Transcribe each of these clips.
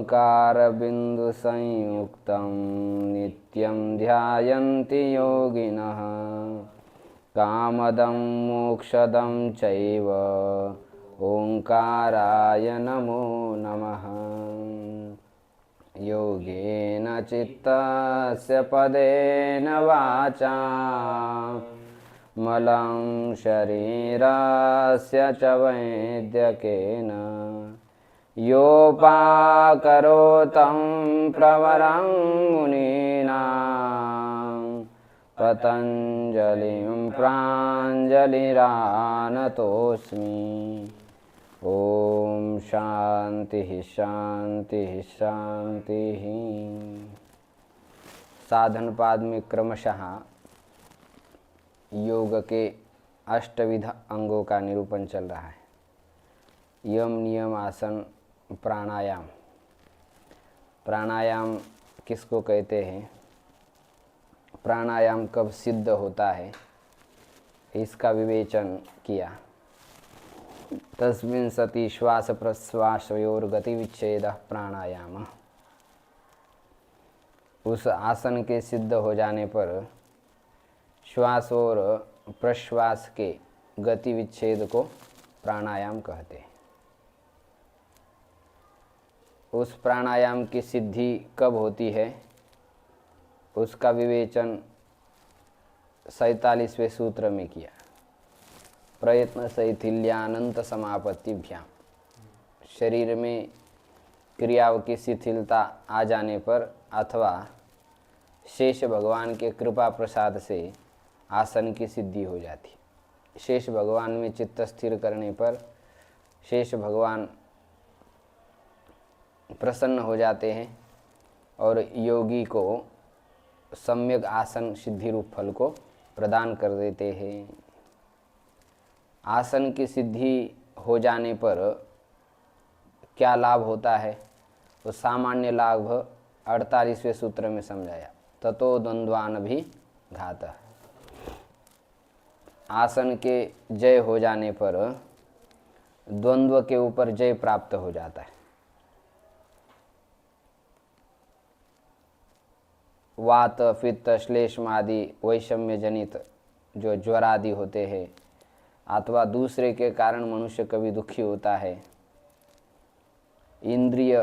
ओंकारबिन्दुसंयुक्तं नित्यं ध्यायन्ति योगिनः कामदं मोक्षदं चैव ओंकाराय नमो नमः। योगेन चित्तस्य पदेन वाचा मलं शरीरस्य च वैद्यकेन योपाकरोतं प्रवरं मुनीनां पतञ्जलिं प्राञ्जलिरानतोऽस्मि। ओम शांति शांति शांति। साधन पाद में क्रमशः योग के अष्टविध अंगों का निरूपण चल रहा है। यम, नियम, आसन, प्राणायाम। प्राणायाम किसको कहते हैं, प्राणायाम कब सिद्ध होता है, इसका विवेचन किया। तस्मिन् सति श्वास प्रश्वासयोर गति विच्छेद प्राणायाम। उस आसन के सिद्ध हो जाने पर श्वास और प्रश्वास के गति विच्छेद को प्राणायाम कहते हैं। उस प्राणायाम की सिद्धि कब होती है, उसका विवेचन 47वें सूत्र में किया। प्रयत्न शैथिल्यानंत समापत्तिभ्याम। शरीर में क्रियाओं की शिथिलता आ जाने पर अथवा शेष भगवान के कृपा प्रसाद से आसन की सिद्धि हो जाती। शेष भगवान में चित्त स्थिर करने पर शेष भगवान प्रसन्न हो जाते हैं और योगी को सम्यक आसन सिद्धि रूप फल को प्रदान कर देते हैं। आसन की सिद्धि हो जाने पर क्या लाभ होता है, तो सामान्य लाभ 48वें सूत्र में समझाया। ततो द्वंद्वान भी घातः। आसन के जय हो जाने पर द्वंद्व के ऊपर जय प्राप्त हो जाता है। वात, पित्त, श्लेष्म आदि वैषम्य जनित जो ज्वर आदि होते हैं अथवा दूसरे के कारण मनुष्य कभी दुखी होता है, इंद्रिय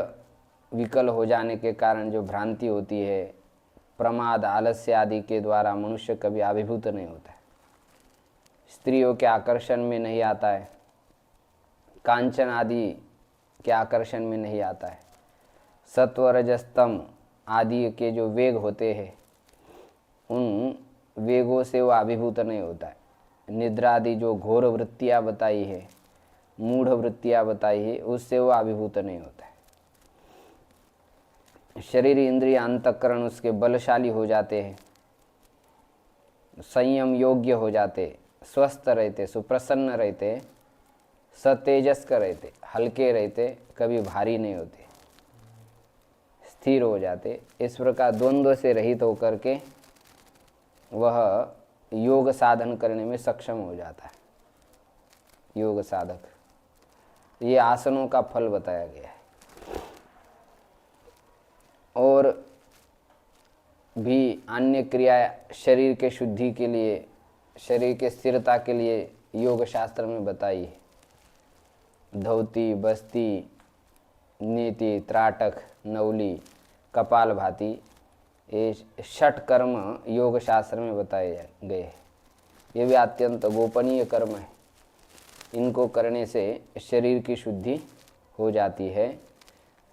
विकल हो जाने के कारण जो भ्रांति होती है, प्रमाद, आलस्य आदि के द्वारा मनुष्य कभी अभिभूत नहीं होता है, स्त्रियों के आकर्षण में नहीं आता है, कांचन आदि के आकर्षण में नहीं आता है, सत्व रजस्तम आदि के जो वेग होते हैं उन वेगों से वह अभिभूत नहीं होता है। निद्रा आदि जो घोर वृत्तियाँ बताई है, मूढ़ वृत्तियाँ बताई है, उससे वह अभिभूत नहीं होता है। शरीर, इंद्रिय, अंतःकरण उसके बलशाली हो जाते हैं, संयम योग्य हो जाते, स्वस्थ रहते, सुप्रसन्न रहते, सतेजस्क रहते, हल्के रहते, कभी भारी नहीं होते, स्थिर हो जाते। इस प्रकार द्वंद्व से रहित होकर के वह योग साधन करने में सक्षम हो जाता है। योग साधक, ये आसनों का फल बताया गया है। और भी अन्य क्रिया शरीर के शुद्धि के लिए, शरीर के स्थिरता के लिए योग शास्त्र में बताई है। धौती, बस्ती, नीति, त्राटक, नवली, कपालभाति, ये षट कर्म योग शास्त्र में बताए गए हैं। ये भी अत्यंत गोपनीय कर्म है। इनको करने से शरीर की शुद्धि हो जाती है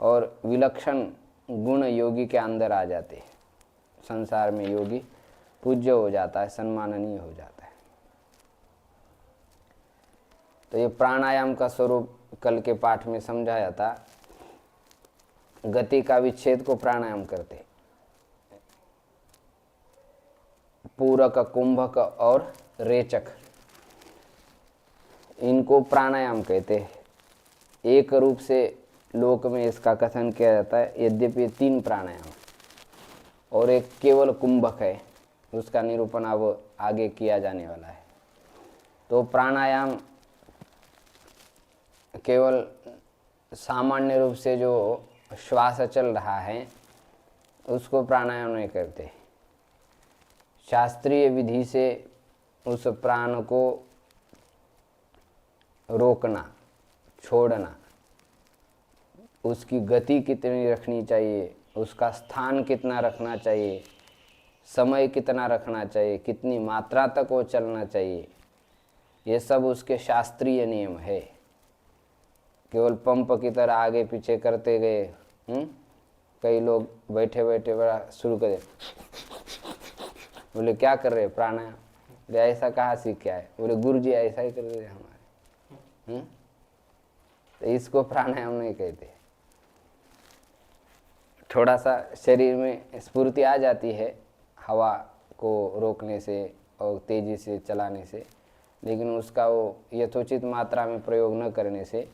और विलक्षण गुण योगी के अंदर आ जाते हैं। संसार में योगी पूज्य हो जाता है, सम्माननीय हो जाता है। तो ये प्राणायाम का स्वरूप कल के पाठ में समझाया था। गति का विच्छेद को प्राणायाम करते, पूरक, कुंभक और रेचक, इनको प्राणायाम कहते हैं। एक रूप से लोक में इसका कथन किया जाता है, यद्यपि 3 प्राणायाम और एक केवल कुंभक है, उसका निरूपण अब आगे किया जाने वाला है। तो प्राणायाम केवल सामान्य रूप से जो श्वास चल रहा है उसको प्राणायाम नहीं करते। शास्त्रीय विधि से उस प्राण को रोकना, छोड़ना, उसकी गति कितनी रखनी चाहिए, उसका स्थान कितना रखना चाहिए, समय कितना रखना चाहिए, कितनी मात्रा तक वो चलना चाहिए, ये सब उसके शास्त्रीय नियम है। केवल पंप की तरह आगे पीछे करते गए। कई लोग बैठे बैठे बड़ा शुरू करे, बोले क्या कर रहे प्राणायाम, बोले ऐसा कहाँ सीख के आए, बोले गुरुजी ऐसा ही कर रहे हमारे। तो इसको प्राणायाम नहीं कहते। थोड़ा सा शरीर में स्फूर्ति आ जाती है हवा को रोकने से और तेजी से चलाने से, लेकिन उसका वो यथोचित मात्रा में प्रयोग न करने से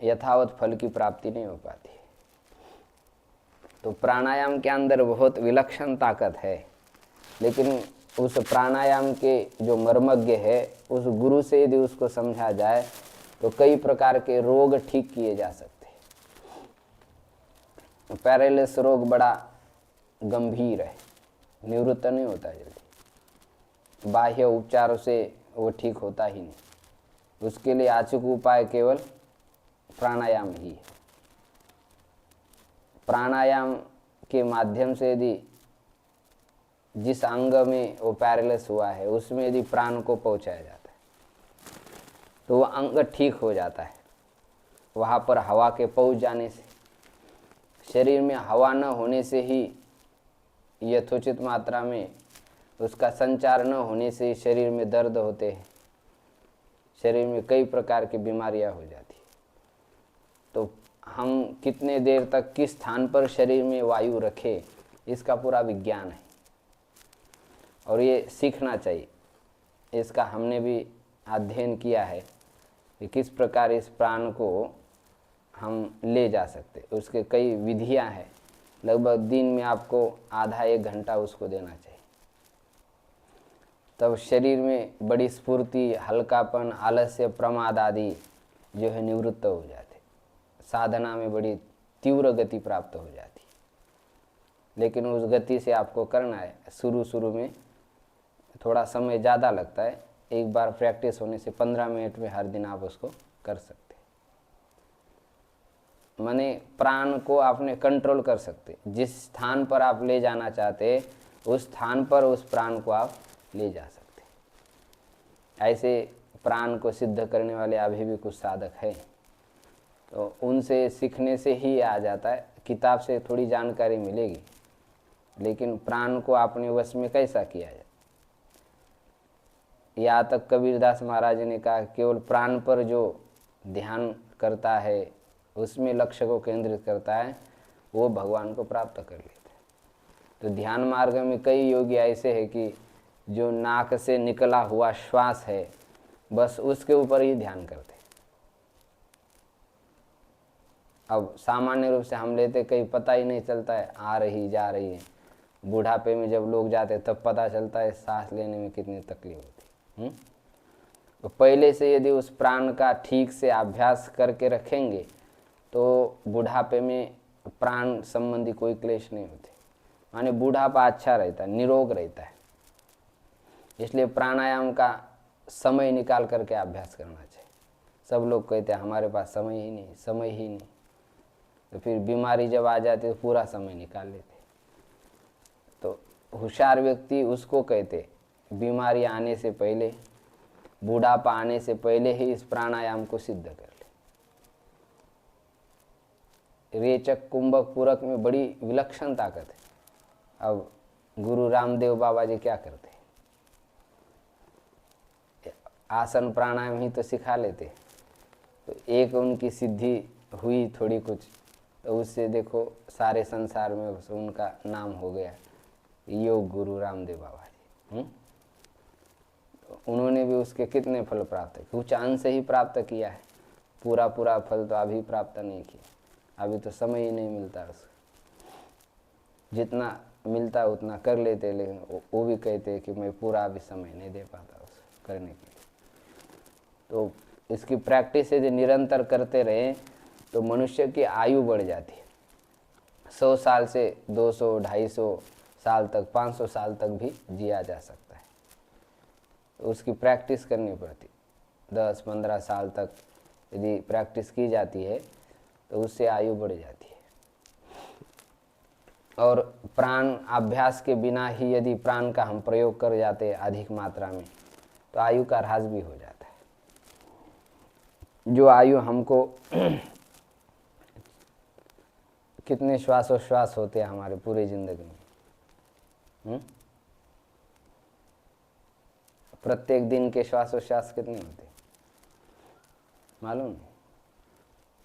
यथावत फल की प्राप्ति नहीं हो पाती। तो प्राणायाम के अंदर बहुत विलक्षण ताकत है, लेकिन उस प्राणायाम के जो मर्मज्ञ है उस गुरु से यदि उसको समझा जाए तो कई प्रकार के रोग ठीक किए जा सकते हैं। पैरालिसिस रोग बड़ा गंभीर है, निवृत्त नहीं होता जल्दी, बाह्य उपचारों से वो ठीक होता ही नहीं। उसके लिए अचूक उपाय केवल प्राणायाम ही है। प्राणायाम के माध्यम से यदि जिस अंग में वो पैरालिसिस हुआ है उसमें यदि प्राण को पहुंचाया जाता है तो वह अंग ठीक हो जाता है। वहाँ पर हवा के पहुंच जाने से, शरीर में हवा न होने से ही, यथोचित मात्रा में उसका संचार न होने से ही शरीर में दर्द होते हैं, शरीर में कई प्रकार की बीमारियां हो जाती हैं। तो हम कितने देर तक किस स्थान पर शरीर में वायु रखें, इसका पूरा विज्ञान है और ये सीखना चाहिए। इसका हमने भी अध्ययन किया है कि किस प्रकार इस प्राण को हम ले जा सकते, उसके कई विधियां हैं। लगभग दिन में आपको आधा एक घंटा उसको देना चाहिए, तब शरीर में बड़ी स्फूर्ति, हल्कापन, आलस्य, प्रमाद आदि जो है निवृत्त हो जाते, साधना में बड़ी तीव्र गति प्राप्त हो जाती। लेकिन उस गति से आपको करना है, शुरू में थोड़ा समय ज़्यादा लगता है, एक बार प्रैक्टिस होने से 15 मिनट में हर दिन आप उसको कर सकते। माने प्राण को आपने कंट्रोल कर सकते, जिस स्थान पर आप ले जाना चाहते उस स्थान पर उस प्राण को आप ले जा सकते। ऐसे प्राण को सिद्ध करने वाले अभी भी कुछ साधक हैं, तो उनसे सीखने से ही आ जाता है। किताब से थोड़ी जानकारी मिलेगी, लेकिन प्राण को आपने वश में कैसा किया जाए। यहाँ तक कबीरदास महाराज ने कहा केवल प्राण पर जो ध्यान करता है, उसमें लक्ष्य को केंद्रित करता है, वो भगवान को प्राप्त कर लेता है। तो ध्यान मार्ग में कई योगी ऐसे हैं कि जो नाक से निकला हुआ श्वास है बस उसके ऊपर ही ध्यान करते। अब सामान्य रूप से हम लेते, कहीं पता ही नहीं चलता है, आ रही जा रही है। बुढ़ापे में जब लोग जाते तब पता चलता है सांस लेने में कितनी तकलीफ होती। तो पहले से यदि उस प्राण का ठीक से अभ्यास करके रखेंगे तो बुढ़ापे में प्राण संबंधी कोई क्लेश नहीं होते, माने बुढ़ापा अच्छा रहता है, निरोग रहता है। इसलिए प्राणायाम का समय निकाल करके अभ्यास करना चाहिए। सब लोग कहते हैं हमारे पास समय ही नहीं, समय ही नहीं, तो फिर बीमारी जब आ जाती है तो पूरा समय निकाल लेते। तो होशियार व्यक्ति उसको कहते बीमारी आने से पहले, बुढ़ापा आने से पहले ही इस प्राणायाम को सिद्ध कर ले। रेचक, कुंभक, पूरक में बड़ी विलक्षण ताकत है। अब गुरु रामदेव बाबा जी क्या करते, आसन प्राणायाम ही तो सिखा लेते। तो एक उनकी सिद्धि हुई थोड़ी कुछ, तो उससे देखो सारे संसार में उनका नाम हो गया, योग गुरु रामदेव बाबा जी। तो उन्होंने भी उसके कितने फल प्राप्त किए, कुछ अंश ही प्राप्त किया है, पूरा फल तो अभी प्राप्त नहीं किया, अभी तो समय ही नहीं मिलता उसको। जितना मिलता उतना कर लेते, लेकिन वो भी कहते कि मैं पूरा अभी समय नहीं दे पाता उसको करने के लिए। तो इसकी प्रैक्टिस यदि निरंतर करते रहे तो मनुष्य की आयु बढ़ जाती है। 100 साल से 200, 250 साल तक, 500 साल तक भी जिया जा सकता है। तो उसकी प्रैक्टिस करनी पड़ती, 10-15 साल तक यदि प्रैक्टिस की जाती है तो उससे आयु बढ़ जाती है। और प्राण अभ्यास के बिना ही यदि प्राण का हम प्रयोग कर जाते हैं अधिक मात्रा में तो आयु का ह्रास भी हो जाता है। जो आयु हमको कितने श्वासोश्वास होते हैं हमारे पूरी जिंदगी में? प्रत्येक दिन के श्वासोश्वास कितने होते हैं मालूम है?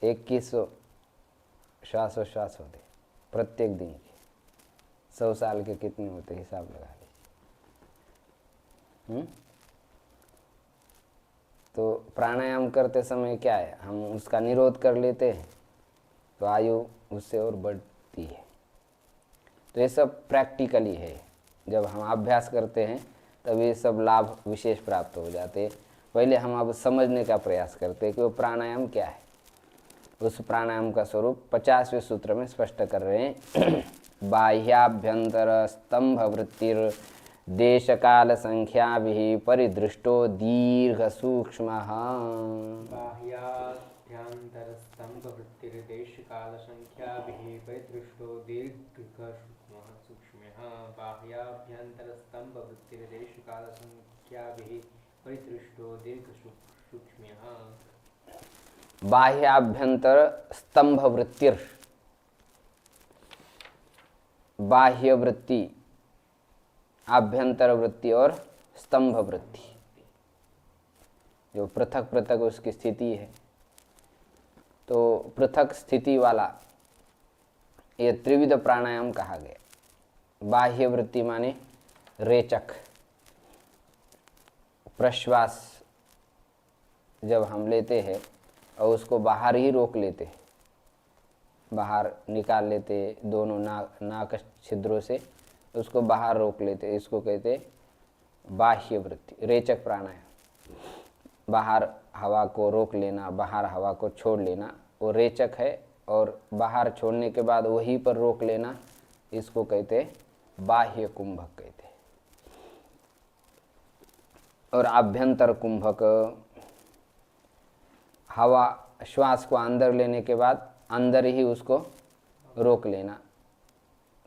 2100 श्वासोश्वास होते प्रत्येक दिन के। 100 साल के कितने होते हिसाब लगा लीजिए। तो प्राणायाम करते समय क्या है, हम उसका निरोध कर लेते हैं तो आयु उससे और बढ़ती है। तो ये सब प्रैक्टिकली है, जब हम अभ्यास करते हैं तब ये सब लाभ विशेष प्राप्त हो जाते हैं। पहले हम अब समझने का प्रयास करते हैं कि वो प्राणायाम क्या है। उस प्राणायाम का स्वरूप 50वें सूत्र में स्पष्ट कर रहे हैं। बाह्याभ्यंतर स्तंभ वृत्तिर देश काल संख्या भी परिदृष्टो दीर्घ सूक्ष्म। बाह्याभ्यंतर स्तंभ वृत्तिर देश काल संख्या भी परिदृष्टो दीर्घ सूक्ष्म। बाह्याभ्यंतर स्तंभ वृत्तिर देश काल संख्या भी परिदृष्टो दीर्घ सूक्ष्म। बाह्याभ्यंतर स्तंभ वृत्तिर, बाह्य वृत्ति, आभ्यंतर वृत्ति और स्तंभ वृत्ति, जो पृथक पृथक उसकी स्थिति है। तो पृथक स्थिति वाला ये त्रिविध प्राणायाम कहा गया। बाह्य वृत्ति माने रेचक, प्रश्वास जब हम लेते हैं और उसको बाहर ही रोक लेते, बाहर निकाल लेते दोनों नाक छिद्रों से, उसको बाहर रोक लेते, इसको कहते बाह्य वृत्ति, रेचक प्राणायाम। बाहर हवा को रोक लेना, बाहर हवा को छोड़ लेना, वो रेचक है। और बाहर छोड़ने के बाद वहीं पर रोक लेना, इसको कहते बाह्य कुंभक कहते। और आभ्यंतर कुंभक, हवा श्वास को अंदर लेने के बाद अंदर ही उसको रोक लेना,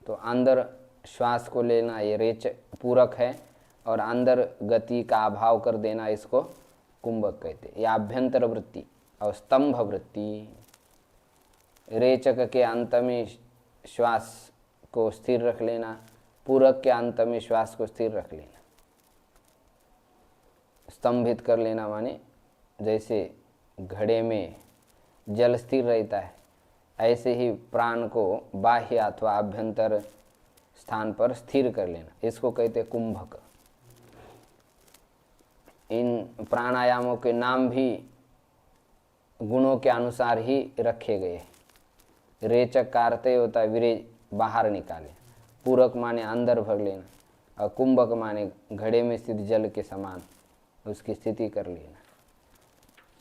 तो अंदर श्वास को लेना ये रेच पूरक है, और अंदर गति का अभाव कर देना इसको कुंभक कहते। ये आभ्यंतर वृत्ति। और स्तंभ वृत्ति, रेचक के अंत में श्वास को स्थिर रख लेना, पूरक के अंत में श्वास को स्थिर रख लेना। स्तंभित कर लेना माने जैसे घड़े में जल स्थिर रहता है, ऐसे ही प्राण को बाह्य अथवा आभ्यंतर स्थान पर स्थिर कर लेना, इसको कहते कुंभक। इन प्राणायामों के नाम भी गुणों के अनुसार ही रखे गए। रेचक का अर्थ होता है विरेज, बाहर निकाले, पूरक माने अंदर भर लेना, और कुंभक माने घड़े में स्थित जल के समान उसकी स्थिति कर लेना।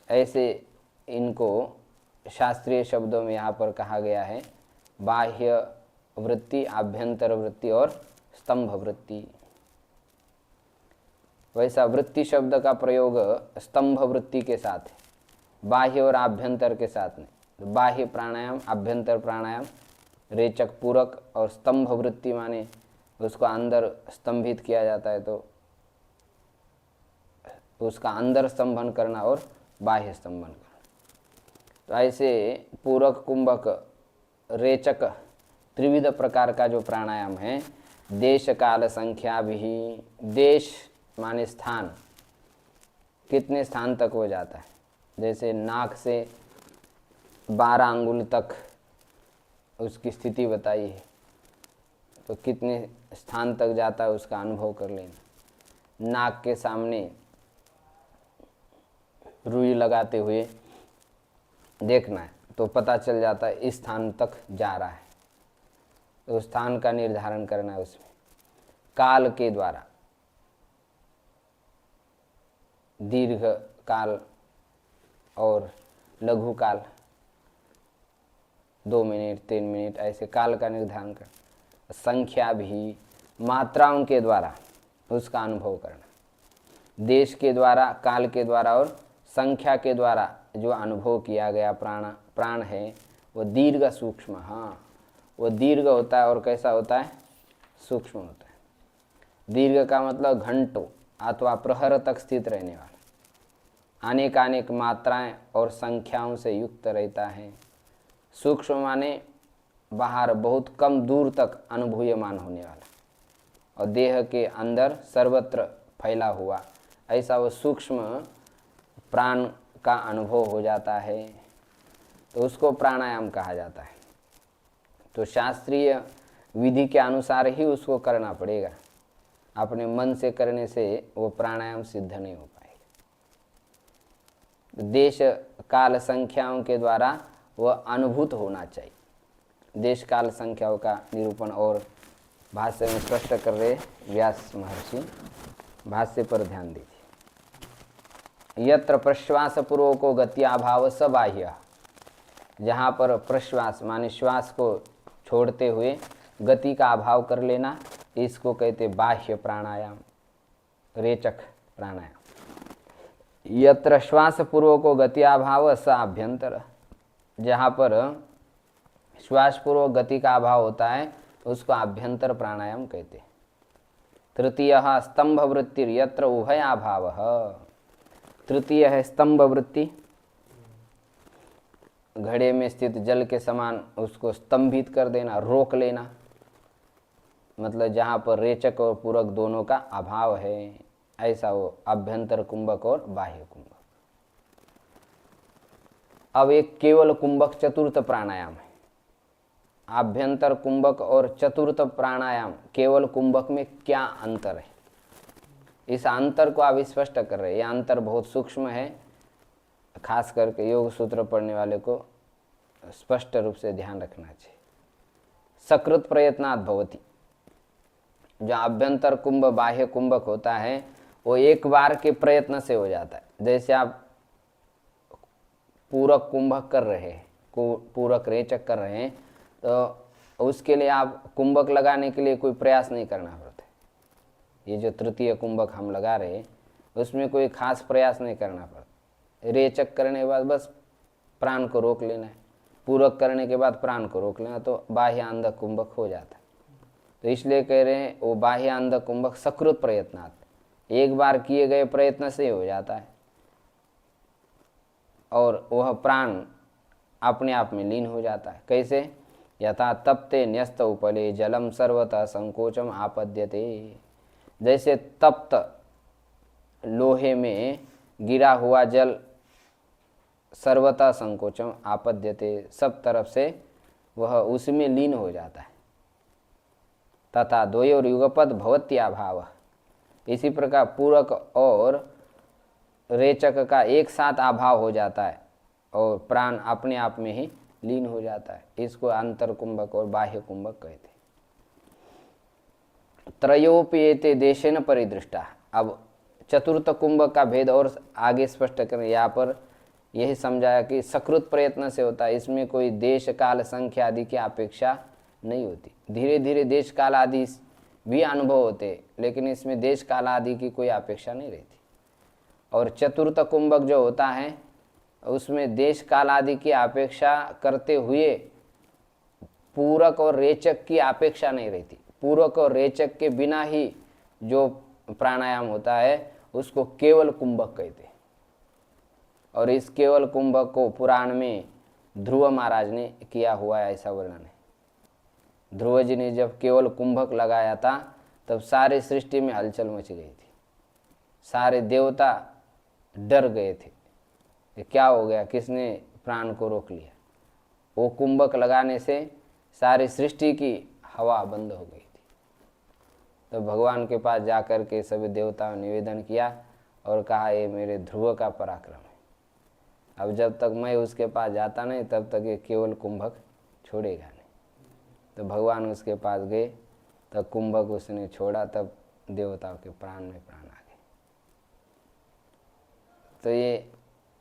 ऐसे इनको शास्त्रीय शब्दों में यहाँ पर कहा गया है बाह्य वृत्ति, आभ्यंतर वृत्ति और स्तंभ वृत्ति। वैसा वृत्ति शब्द का प्रयोग स्तंभ वृत्ति के साथ है, बाह्य और आभ्यंतर के साथ नहीं। तो बाह्य प्राणायाम, आभ्यंतर प्राणायाम, रेचक पूरक, और स्तंभ वृत्ति माने उसको अंदर स्तंभित किया जाता है, तो उसका अंदर स्तंभन करना और बाह्य स्तंभन करना। तो ऐसे पूरक, कुंभक, रेचक त्रिविध प्रकार का जो प्राणायाम है, देश काल संख्या भी, देश माने स्थान, कितने स्थान तक हो जाता है। जैसे नाक से 12 अंगुल तक उसकी स्थिति बताई है, तो कितने स्थान तक जाता है उसका अनुभव कर लेना। नाक के सामने रुई लगाते हुए देखना है तो पता चल जाता है इस स्थान तक जा रहा है, तो स्थान का निर्धारण करना है उसमें काल के द्वारा। दीर्घ काल और लघु काल, 2 मिनट 3 मिनट ऐसे काल का निर्धारण कर, संख्या भी मात्राओं के द्वारा उसका अनुभव करना, देश के द्वारा, काल के द्वारा और संख्या के द्वारा जो अनुभव किया गया प्राण है वो दीर्घ सूक्ष्म, हाँ वो दीर्घ होता है और कैसा होता है, सूक्ष्म होता है। दीर्घ का मतलब घंटों अथवा प्रहर तक स्थित रहने वाला, अनेक मात्राएं और संख्याओं से युक्त रहता है। सूक्ष्म माने बाहर बहुत कम दूर तक अनुभूयमान होने वाला और देह के अंदर सर्वत्र फैला हुआ, ऐसा वो सूक्ष्म प्राण का अनुभव हो जाता है, तो उसको प्राणायाम कहा जाता है। तो शास्त्रीय विधि के अनुसार ही उसको करना पड़ेगा, अपने मन से करने से वो प्राणायाम सिद्ध नहीं हो पाएगा। देश काल संख्याओं के द्वारा वह अनुभूत होना चाहिए। देश काल संख्याओं का निरूपण और भाष्य में स्पष्ट कर रहे व्यास महर्षि, भाष्य पर ध्यान दीजिए। यत्र प्रश्वास पूर्वको गत्याभाव स बाह्य, जहाँ पर प्रश्वास माने श्वास को छोड़ते हुए गति का अभाव कर लेना, इसको कहते बाह्य प्राणायाम, रेचक प्राणायाम। यत्र श्वास पूर्वको गत्याभाव स आभ्यंतर, जहाँ पर श्वास पूर्वक गति का अभाव होता है उसको आभ्यंतर प्राणायाम कहते। तृतीय स्तंभ वृत्तिर यत्र उभयाभाव, तृतीय है स्तंभ वृत्ति, घड़े में स्थित जल के समान उसको स्तंभित कर देना, रोक लेना, मतलब जहाँ पर रेचक और पूरक दोनों का अभाव है, ऐसा वो आभ्यंतर कुंभक और बाह्य कुंभक। अब एक केवल कुंभक चतुर्थ प्राणायाम है। आभ्यंतर कुंभक और चतुर्थ प्राणायाम केवल कुंभक में क्या अंतर है, इस अंतर को आप स्पष्ट कर रहे हैं। यह अंतर बहुत सूक्ष्म है, खास करके योग सूत्र पढ़ने वाले को स्पष्ट रूप से ध्यान रखना चाहिए। सकृत प्रयत्नात् भवति, जो आभ्यंतर कुंभ बाह्य कुंभक होता है वो एक बार के प्रयत्न से हो जाता है। जैसे आप पूरक कुंभक कर रहे हैं, पूरक रेचक कर रहे हैं, तो उसके लिए आप कुंभक लगाने के लिए कोई प्रयास नहीं करना पड़ता। ये जो तृतीय कुंभक हम लगा रहे हैं उसमें कोई खास प्रयास नहीं करना पड़ता। रेचक करने के बाद बस प्राण को रोक लेना है, पूरक करने के बाद प्राण को रोक लेना, तो बाह्य अंध कुंभक हो जाता है। तो इसलिए कह रहे हैं वो बाह्य अंध कुंभक सकृत प्रयत्नात्, एक बार किए गए प्रयत्न से हो जाता है और वह प्राण अपने आप में लीन हो जाता है। कैसे? यथा तप्ते न्यस्त उपले जलम सर्वतः संकोचम आपद्यते, जैसे तप्त लोहे में गिरा हुआ जल सर्वतः संकोचम आपद्यते, सब तरफ से वह उसमें लीन हो जाता है। तथा द्वयोर युगपद भवत्याभाव, इसी प्रकार पूरक और रेचक का एक साथ अभाव हो जाता है और प्राण अपने आप में ही लीन हो जाता है। इसको अंतर कुंभक और बाह्य कुंभक कहते। त्रयोप्येते देशेन परिदृष्टा, अब चतुर्थ कुंभक का भेद और आगे स्पष्ट करें। यहाँ पर यही समझाया कि सकृत प्रयत्न से होता है, इसमें कोई देश काल संख्या आदि की अपेक्षा नहीं होती। धीरे धीरे देश काल आदि भी अनुभव होते, लेकिन इसमें देश काल आदि की कोई अपेक्षा नहीं रहती। और चतुर्थ कुंभक जो होता है उसमें देश काल आदि की अपेक्षा करते हुए पूरक और रेचक की अपेक्षा नहीं रहती। पूरक और रेचक के बिना ही जो प्राणायाम होता है उसको केवल कुंभक कहते हैं। और इस केवल कुंभक को पुराण में ध्रुव महाराज ने किया हुआ है, ऐसा वर्णन है। ध्रुव जी ने जब केवल कुंभक लगाया था तब सारी सृष्टि में हलचल मच गई थी, सारे देवता डर गए थे कि क्या हो गया, किसने प्राण को रोक लिया। वो कुंभक लगाने से सारी सृष्टि की हवा बंद हो गई थी। तो भगवान के पास जाकर के सभी देवताओं ने निवेदन किया और कहा ये मेरे ध्रुव का पराक्रम है, अब जब तक मैं उसके पास जाता नहीं तब तक ये केवल कुंभक छोड़ेगा नहीं। तो भगवान उसके पास गए, तब कुंभक उसने छोड़ा, तब देवताओं के प्राण में प्राण आ गए। तो ये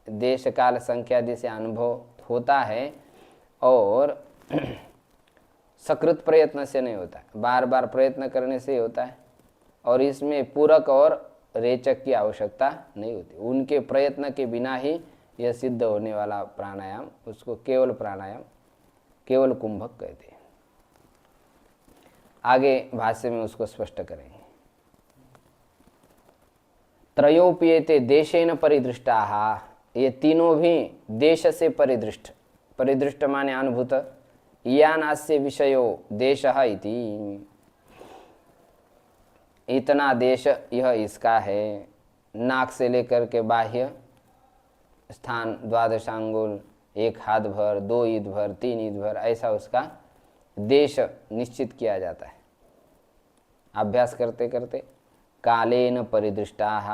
देश काल संख्या आदि से अनुभव होता है और सकृत प्रयत्न से नहीं होता है, बार बार प्रयत्न करने से ही होता है। और इसमें पूरक और रेचक की आवश्यकता नहीं होती, उनके प्रयत्न के बिना ही यह सिद्ध होने वाला प्राणायाम, उसको केवल प्राणायाम, केवल कुंभक कहते हैं। आगे भाष्य में उसको स्पष्ट करेंगे। त्रयोप्येते देशेन परिदृष्टाः, ये तीनों भी देश से परिदृष्ट, परिदृष्ट माने अनुभूत, यानास्य विषयो देशः इति, इतना देश यह इसका है, नाक से लेकर के बाह्य स्थान 12 अंगुल, 1 हाथ भर, 2 ईद भर, 3 ईद भर, ऐसा उसका देश निश्चित किया जाता है। अभ्यास करते करते कालेन परिदृष्टाः,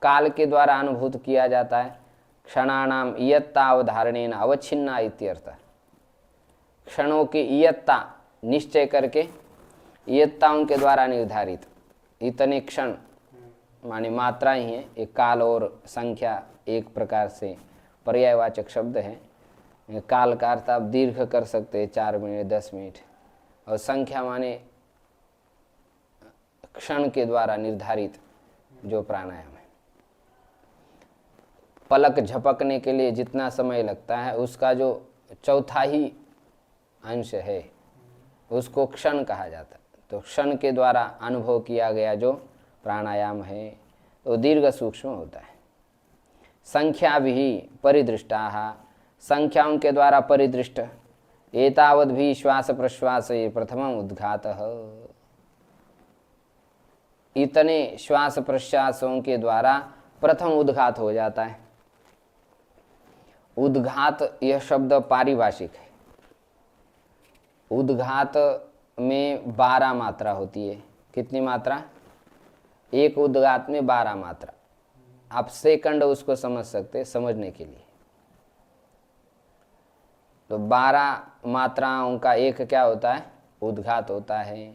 काल के द्वारा अनुभूत किया जाता है। क्षणानाम इयत्तावधारणेन अवच्छिन्ना इत्यर्थ, क्षणों की इयत्ता निश्चय करके, इयत्ताओं के द्वारा निर्धारित, इतने क्षण माने मात्रा ही है। एक काल और संख्या एक प्रकार से पर्यायवाचक शब्द है। काल का अर्थ आप दीर्घ कर सकते हैं, 4 मिनट, 10 मिनट, और संख्या माने क्षण के द्वारा निर्धारित जो प्राणायाम है। पलक झपकने के लिए जितना समय लगता है उसका जो चौथा ही अंश है उसको क्षण कहा जाता है। तो क्षण के द्वारा अनुभव किया गया जो प्राणायाम है तो दीर्घ सूक्ष्म होता है। संख्या भी परिदृष्टाः, संख्याओं के द्वारा परिदृष्ट, एतावद् भी श्वास प्रश्वास ये प्रथमम उद्घातः, इतने श्वास प्रश्वासों के द्वारा प्रथम उद्घात हो जाता है। उद्घात यह शब्द पारिभाषिक है। उद्घात में 12 मात्रा होती है। कितनी मात्रा? एक उद्घात में 12 मात्रा। आप सेकंड उसको समझ सकते हैं समझने के लिए। तो 12 मात्राओं का एक क्या होता है? उद्घात होता है।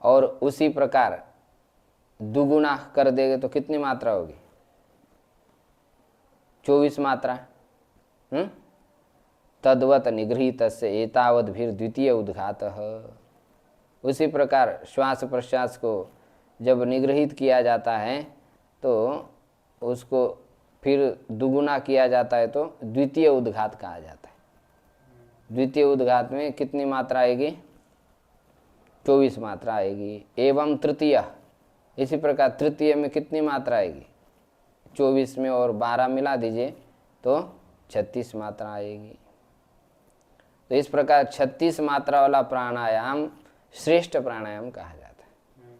और उसी प्रकार दुगुना कर देंगे तो कितनी मात्रा होगी? 24 मात्रा। तद्वत निगृहीतस्य एतावद्भिर द्वितीय उद्घातः। उसी प्रकार श्वास प्रश्वास को जब निगृहीत किया जाता है तो उसको फिर दुगुना किया जाता है तो द्वितीय उद्घात कहा जाता है। द्वितीय उद्घात में कितनी मात्रा आएगी? 24 मात्रा आएगी। एवं तृतीय, इसी प्रकार तृतीय में कितनी मात्रा आएगी? 24 में और 12 मिला दीजिए तो 36 मात्रा आएगी। तो इस प्रकार 36 मात्रा वाला प्राणायाम श्रेष्ठ प्राणायाम कहा जाता है।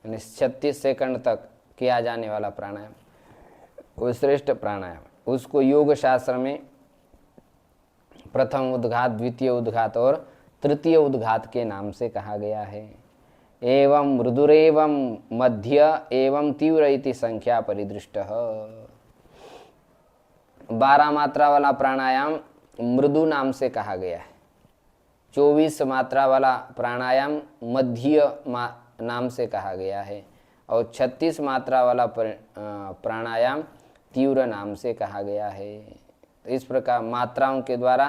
यानी 36 सेकंड तक किया जाने वाला प्राणायाम वो श्रेष्ठ प्राणायाम। उसको योग शास्त्र में प्रथम उद्घात, द्वितीय उद्घात और तृतीय उद्घात के नाम से कहा गया है। एवं मृदुरेवं मध्य एवं तीव्र इति संख्या परिदृष्ट। 12 मात्रा वाला प्राणायाम मृदु नाम से कहा गया है। 24 मात्रा वाला प्राणायाम मध्य नाम से कहा गया है और 36 मात्रा वाला प्राणायाम तीव्र नाम से कहा गया है। तो इस प्रकार मात्राओं के द्वारा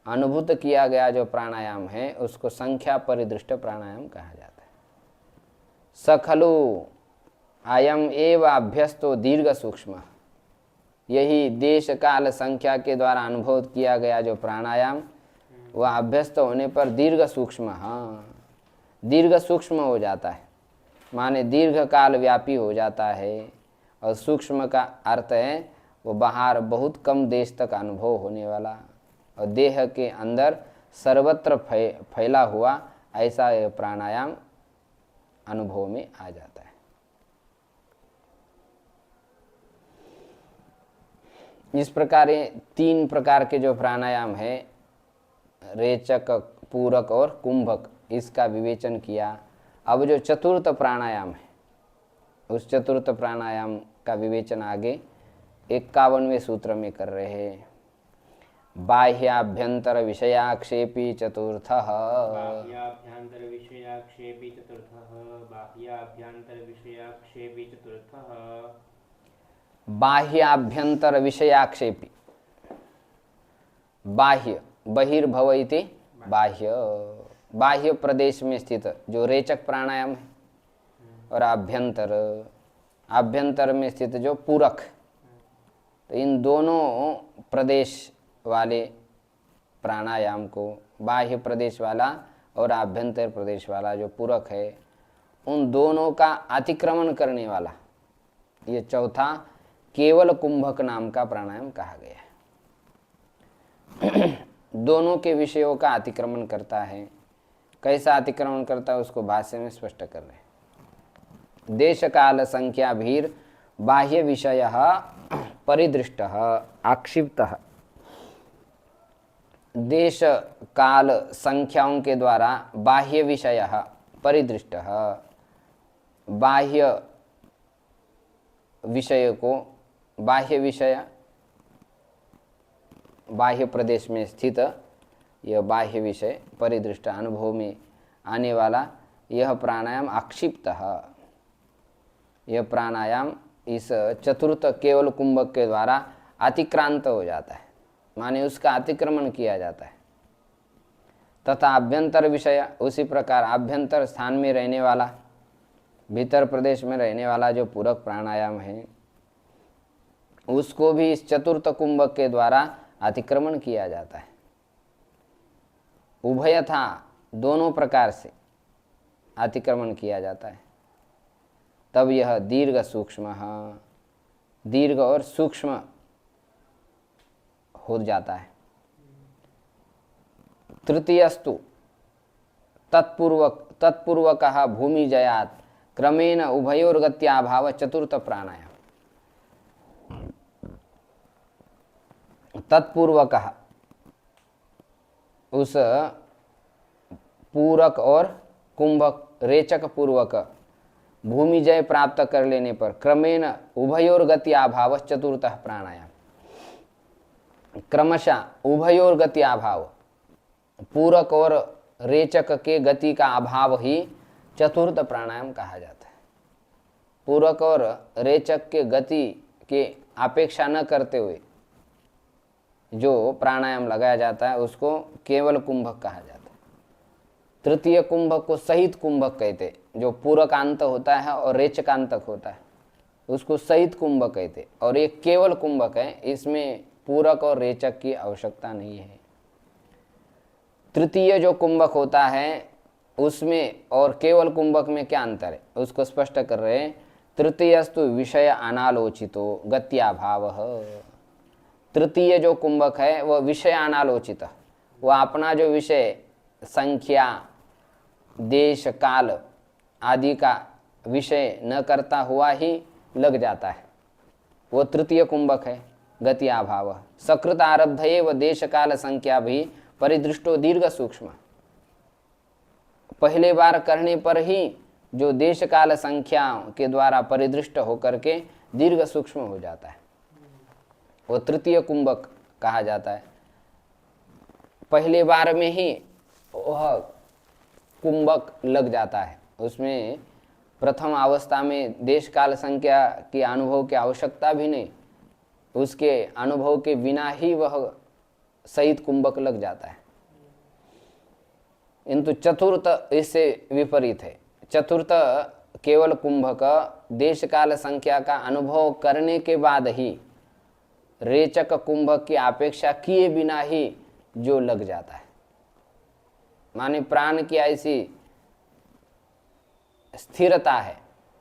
अनुभूत किया गया जो प्राणायाम है उसको संख्या परिदृष्ट प्राणायाम कहा जाता है। सखलु अयम एव अभ्यस्तो दीर्घ सूक्ष्म, यही देश काल संख्या के द्वारा अनुभव किया गया जो प्राणायाम वह अभ्यस्त होने पर दीर्घ सूक्ष्म, दीर्घ सूक्ष्म हो जाता है, माने दीर्घ काल व्यापी हो जाता है। और सूक्ष्म का अर्थ है वो बाहर बहुत कम देश तक अनुभव होने वाला और देह के अंदर सर्वत्र फैला हुआ ऐसा यह प्राणायाम अनुभव में आ जाता है। इस प्रकार 3 प्रकार के जो प्राणायाम है, रेचक, पूरक और कुंभक, इसका विवेचन किया। अब जो चतुर्थ प्राणायाम है उस चतुर्थ प्राणायाम का विवेचन आगे 51वें सूत्र में कर रहे हैं। बाह्याभ्यंतर विषयाक्षेपी चतुर्थः, बाह्याभ्यंतर विषयाक्षेपी चतुर्थः, बाह्याभ्यंतर विषयाक्षेपी चतुर्थः। बाह्याभ्यंतर विषयाक्षेपी, बाह्य, बहिर्भव इति बाह्य, बाह्य प्रदेश में स्थित जो रेचक प्राणायाम है, और आभ्यंतर, आभ्यंतर में स्थित जो पूरक। तो इन दोनों प्रदेश वाले प्राणायाम को, बाह्य प्रदेश वाला और आभ्यंतर प्रदेश वाला जो पूरक है, उन दोनों का अतिक्रमण करने वाला ये चौथा केवल कुंभक नाम का प्राणायाम कहा गया है। दोनों के विषयों का अतिक्रमण करता है। कैसा अतिक्रमण करता है उसको भाष्य में स्पष्ट कर रहे हैं। देश काल संख्या भीर बाह्य विषय परिदृष्ट आक्षिप्त। देश काल संख्याओं के द्वारा बाह्य विषय परिदृष्ट, बाह्य विषय को, बाह्य विषय बाह्य प्रदेश में स्थित यह बाह्य विषय परिदृष्ट अनुभव में आने वाला यह प्राणायाम आक्षिप्त, यह प्राणायाम इस चतुर्थ केवल कुंभक के द्वारा अतिक्रांत हो जाता है, माने उसका अतिक्रमण किया जाता है। तथा आभ्यंतर विषय, उसी प्रकार आभ्यंतर स्थान में रहने वाला, भीतर प्रदेश में रहने वाला जो पूरक प्राणायाम है, उसको भी इस चतुर्थ कुंभक के द्वारा अतिक्रमण किया जाता है। उभयथा, दोनों प्रकार से अतिक्रमण किया जाता है। तब यह दीर्घ सूक्ष्म, दीर्घ और सूक्ष्म हो जाता है। तृतीयस्तु तत्पूर्वक भूमि जयात क्रमेण उभयोर्गत्याभाव चतुर्थ प्राणायाम। तत्पूर्वक, उस पूरक और कुंभक रेचक पूर्वक भूमि जय प्राप्त कर लेने पर क्रमेण उभयोर्गति अभाव चतुर्थ प्राणायाम। क्रमशः उभयोर्गति अभाव, पूरक और रेचक के गति का अभाव ही चतुर्थ प्राणायाम कहा जाता है। पूरक और रेचक के गति के अपेक्षा न करते हुए जो प्राणायाम लगाया जाता है उसको केवल कुंभक कहा जाता है। तृतीय कुंभक को सहित कुंभक कहते हैं, जो पूरकांत होता है और रेचकांतक होता है उसको सहित कुंभक कहते हैं। और एक केवल कुंभक है, इसमें पूरक और रेचक की आवश्यकता नहीं है। तृतीय जो कुंभक होता है उसमें और केवल कुंभक में क्या अंतर है उसको स्पष्ट कर रहे हैं। तृतीयस्तु विषय अनालोचितो गत्याभाव। तृतीय जो कुंभक है वह विषय अनालोचित, वह अपना जो विषय संख्या देश काल आदि का विषय न करता हुआ ही लग जाता है, वो तृतीय कुंभक है। गति अभाव सकृत आरब्ध एव देश काल संख्या भी परिदृष्टो दीर्घ सूक्ष्म। पहले बार करने पर ही जो देश काल संख्या के द्वारा परिदृष्ट होकर के दीर्घ सूक्ष्म हो जाता है, वो तृतीय कुंभक कहा जाता है। पहले बार में ही वह कुंभक लग जाता है, उसमें प्रथम अवस्था में देश काल संख्या की अनुभव की आवश्यकता भी नहीं, उसके अनुभव के बिना ही वह सहित कुंभक लग जाता है। किंतु चतुर्थ इससे विपरीत है। चतुर्थ केवल कुंभक देश काल संख्या का अनुभव करने के बाद ही रेचक कुंभक की अपेक्षा किए बिना ही जो लग जाता है। माने प्राण की ऐसी स्थिरता है,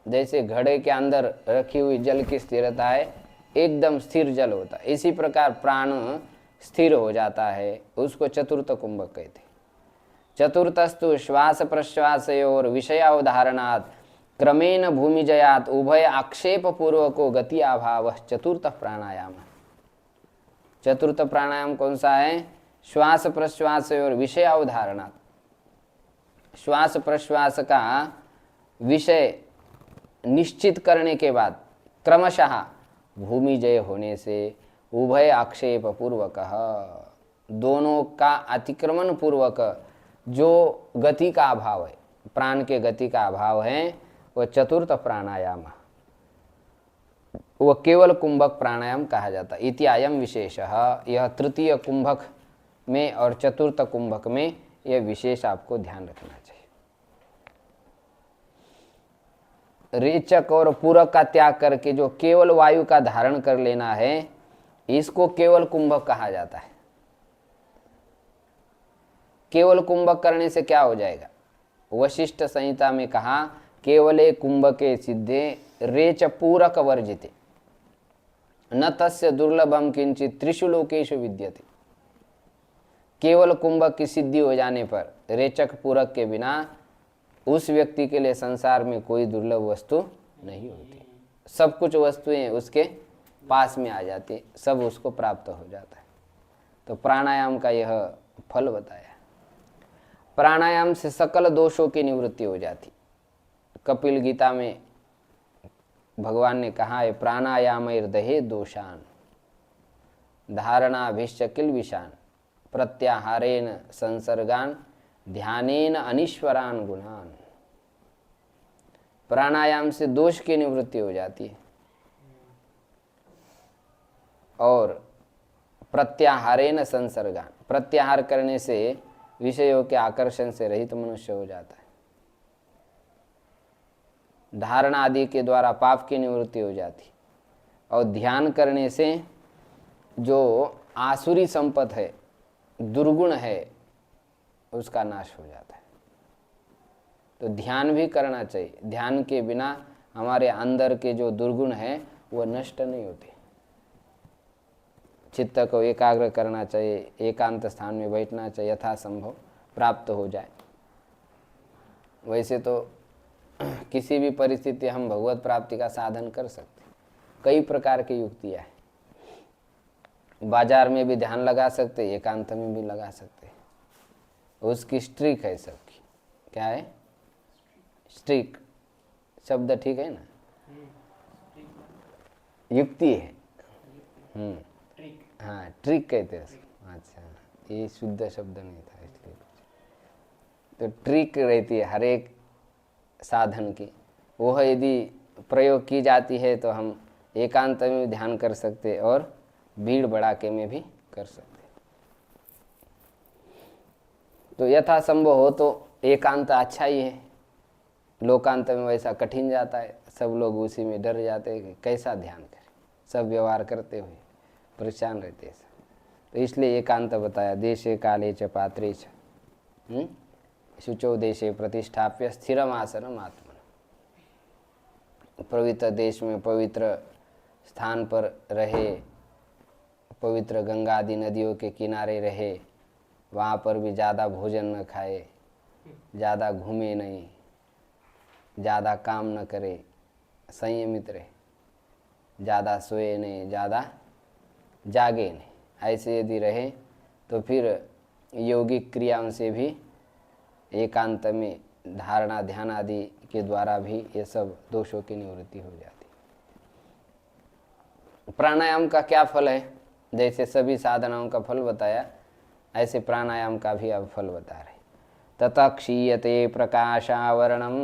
जैसे घड़े के अंदर रखी हुई जल की स्थिरता है, एकदम स्थिर जल होता है, इसी प्रकार प्राण स्थिर हो जाता है, उसको चतुर्थ कुंभक कहते हैं। चतुर्थस्तु श्वास प्रश्वासयोर विषयावधारणात् क्रमेण भूमिजयात् उभय आक्षेप पूर्वको गति अभाव चतुर्थ प्राणायाम। चतुर्थ प्राणायाम कौन सा है? श्वास प्रश्वास और विषय अवधारणा। श्वास प्रश्वास का विषय निश्चित करने के बाद क्रमशः भूमि जय होने से उभय आक्षेप पूर्वक, दोनों का अतिक्रमण पूर्वक जो गति का अभाव है, प्राण के गति का अभाव है, वह चतुर्थ प्राणायाम, वह केवल कुंभक प्राणायाम कहा जाता है। इति अयम विशेषः, यह तृतीय कुंभक में और चतुर्थ कुंभक में यह विशेष आपको ध्यान रखना चाहिए। रेचक और पूरक का त्याग करके जो केवल वायु का धारण कर लेना है, इसको केवल कुंभक कहा जाता है। केवल कुंभक करने से क्या हो जाएगा? वशिष्ठ संहिता में कहा, केवले कुंभके सिद्धे रेच पूरक वर्जिते न तस्य दुर्लभम किंचित त्रिषु लोकेषु विद्यते। केवल कुंभक की सिद्धि हो जाने पर रेचक पूरक के बिना उस व्यक्ति के लिए संसार में कोई दुर्लभ वस्तु नहीं होती। सब कुछ वस्तुएं उसके पास में आ जाती, सब उसको प्राप्त हो जाता है। तो प्राणायाम का यह फल बताया। प्राणायाम से सकल दोषों की निवृत्ति हो जाती। कपिल गीता में भगवान ने कहा है, प्राणायामैर्दहे दोषान धारणाभिश्च किल्बिषान प्रत्याहारेण संसर्गान ध्यानेन अनीश्वरान गुणान। प्राणायाम से दोष की निवृत्ति हो जाती है और प्रत्याहारेण संसर्गान, प्रत्याहार करने से विषयों के आकर्षण से रहित मनुष्य हो जाता है। धारणा आदि के द्वारा पाप की निवृत्ति हो जाती और ध्यान करने से जो आसुरी संपत्ति है, दुर्गुण है, उसका नाश हो जाता है। तो ध्यान भी करना चाहिए। ध्यान के बिना हमारे अंदर के जो दुर्गुण है वो नष्ट नहीं होते। चित्त को एकाग्र करना चाहिए, एकांत स्थान में बैठना चाहिए, यथासंभव प्राप्त हो जाए। वैसे तो किसी भी परिस्थिति हम भगवत प्राप्ति का साधन कर सकते। कई प्रकार की युक्तियाँ हैं। बाजार में भी ध्यान लगा सकते, एकांत में भी लगा सकते। उसकी स्ट्रिक है सबकी। क्या है? स्ट्रिक शब्द ठीक है ना? युक्ति है। हाँ, ट्रिक कहते हैं उसको। अच्छा, ये शुद्ध शब्द नहीं था इसलिए। तो ट्रिक रहती है हर एक साधन की। वह यदि प्रयोग की जाती है तो हम एकांत में भी ध्यान कर सकते और भीड़ भड़ाके में भी कर सकते। तो यथासंभव हो तो एकांत अच्छा ही है। लोकांत में वैसा कठिन जाता है, सब लोग उसी में डर जाते हैं कि कैसा ध्यान करें, सब व्यवहार करते हुए परेशान रहते हैं। तो इसलिए एकांत बताया। देशे काले च पात्रे च शुचौ देशे प्रतिष्ठाप्य स्थिरम आसनम आत्मन। पवित्र देश में पवित्र स्थान पर रहे, पवित्र गंगा आदि नदियों के किनारे रहे, वहाँ पर भी ज़्यादा भोजन न खाए, ज़्यादा घूमे नहीं, ज़्यादा काम न करे, संयमित रहे, ज़्यादा सोए नहीं, ज़्यादा जागे नहीं। ऐसे यदि रहे तो फिर यौगिक क्रियाओं से भी एकांत में धारणा ध्यान आदि के द्वारा भी ये सब दोषों की निवृत्ति हो जाती। प्राणायाम का क्या फल है? जैसे सभी साधनाओं का फल बताया, ऐसे प्राणायाम का भी अब फल बता रहे। ततः क्षीयते प्रकाशावरणम,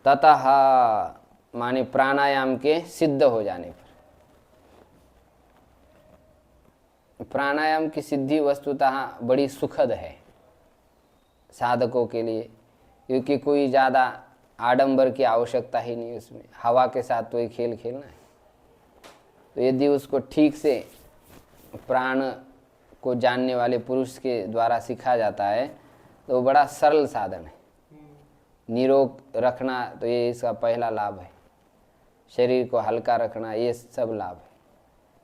ततः माने प्राणायाम के सिद्ध हो जाने पर। प्राणायाम की सिद्धि वस्तुतः बड़ी सुखद है साधकों के लिए, क्योंकि कोई ज़्यादा आडंबर की आवश्यकता ही नहीं उसमें। हवा के साथ तो ये खेल खेलना है। तो यदि उसको ठीक से प्राण को जानने वाले पुरुष के द्वारा सीखा जाता है तो बड़ा सरल साधन है। निरोग रखना तो ये इसका पहला लाभ है। शरीर को हल्का रखना, ये सब लाभ है।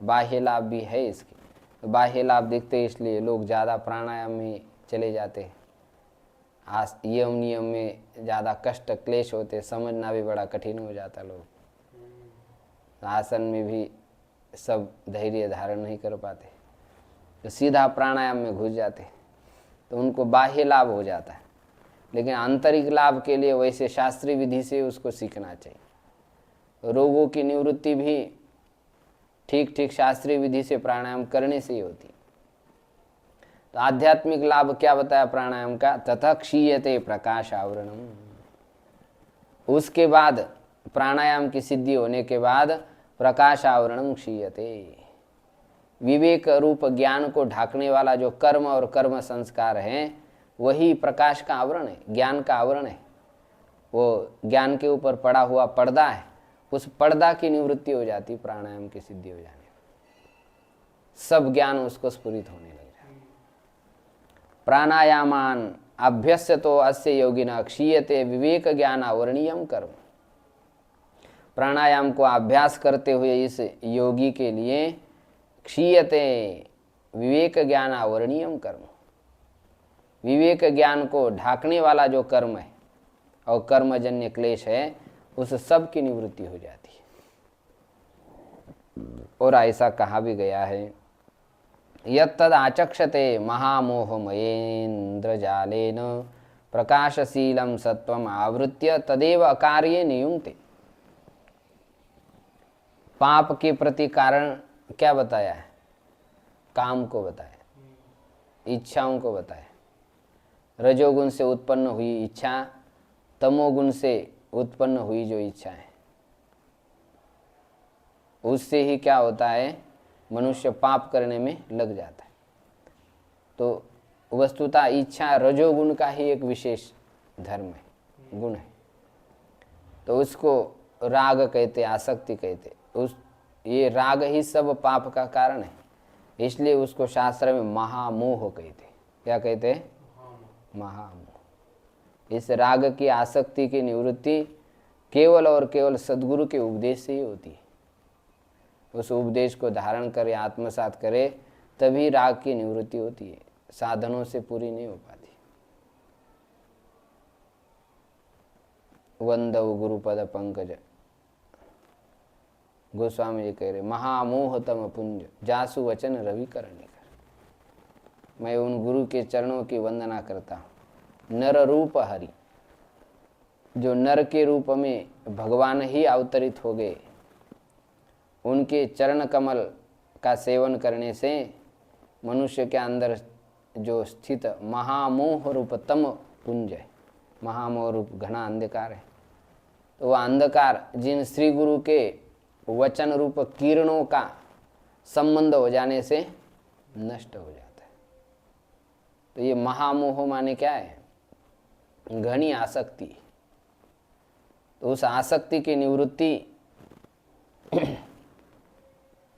बाह्य लाभ भी है इसके। तो बाह्य लाभ दिखते इसलिए लोग ज़्यादा प्राणायाम में चले जाते हैं। यम नियम में ज़्यादा कष्ट क्लेश होते, समझना भी बड़ा कठिन हो जाता। लोग आसन में भी सब धैर्य धारण नहीं कर पाते, तो सीधा प्राणायाम में घुस जाते, तो उनको बाह्य लाभ हो जाता है। लेकिन आंतरिक लाभ के लिए वैसे शास्त्रीय विधि से उसको सीखना चाहिए। रोगों की निवृत्ति भी ठीक ठीक शास्त्रीय विधि से प्राणायाम करने से ही होती। तो आध्यात्मिक लाभ क्या बताया प्राणायाम का? तथा क्षीयते प्रकाश आवरणम। उसके बाद प्राणायाम की सिद्धि होने के बाद प्रकाश आवरणम क्षीयते। विवेक रूप ज्ञान को ढाकने वाला जो कर्म और कर्म संस्कार है वही प्रकाश का आवरण है, ज्ञान का आवरण है। वो ज्ञान के ऊपर पड़ा हुआ पर्दा है, उस पर्दा की निवृत्ति हो जाती प्राणायाम की सिद्धि हो जाने पर, सब ज्ञान उसको स्फुरित होने लग जाए। प्राणायामान अभ्यस्य तो अस्य योगिना क्षीयते विवेक ज्ञान आवरणीयम कर्म। प्राणायाम को अभ्यास करते हुए इस योगी के लिए क्षीयते विवेक ज्ञान आवरणीयम कर्म, विवेक ज्ञान को ढाकने वाला जो कर्म है और कर्मजन्य क्लेश है उस सब की निवृत्ति हो जाती है। और ऐसा कहा भी गया है, यत्तद आचक्षते महामोहमयेन्द्रजालेन प्रकाशशीलं सत्वम आवृत्य तदेव अकार्ये नियुङ्क्ते। पाप के प्रति कारण क्या बताया है? काम को बताया, इच्छाओं को बताया। रजोगुण से उत्पन्न हुई इच्छा, तमोगुण से उत्पन्न हुई जो इच्छा है, उससे ही क्या होता है, मनुष्य पाप करने में लग जाता है। तो वस्तुतः इच्छा रजोगुण का ही एक विशेष धर्म है, गुण है। तो उसको राग कहते, आसक्ति कहते। उस ये राग ही सब पाप का कारण है, इसलिए उसको शास्त्र में महामोह कहते। क्या कहते हैं? महामोह। इस राग की आसक्ति की निवृत्ति केवल और केवल सद्गुरु के उपदेश से ही होती है। उस उपदेश को धारण करे, आत्मसात करे, तभी राग की निवृत्ति होती है, साधनों से पूरी नहीं हो पाती। वंदव गुरुपद पंकज, गोस्वामी जी कह रहे, महामोहतम पुंज जासु वचन रवि करणी कर। मैं उन गुरु के चरणों की वंदना करता हूँ। नर रूप हरि, जो नर के रूप में भगवान ही अवतरित हो गए, उनके चरण कमल का सेवन करने से मनुष्य के अंदर जो स्थित महामोह रूप तम पुंज है, महामोह रूप घना अंधकार है, तो वह अंधकार जिन श्री गुरु के वचन रूप किरणों का संबंध हो जाने से नष्ट हो जाता है। तो ये महामोह माने क्या है? घनी आसक्ति। तो उस आसक्ति की निवृत्ति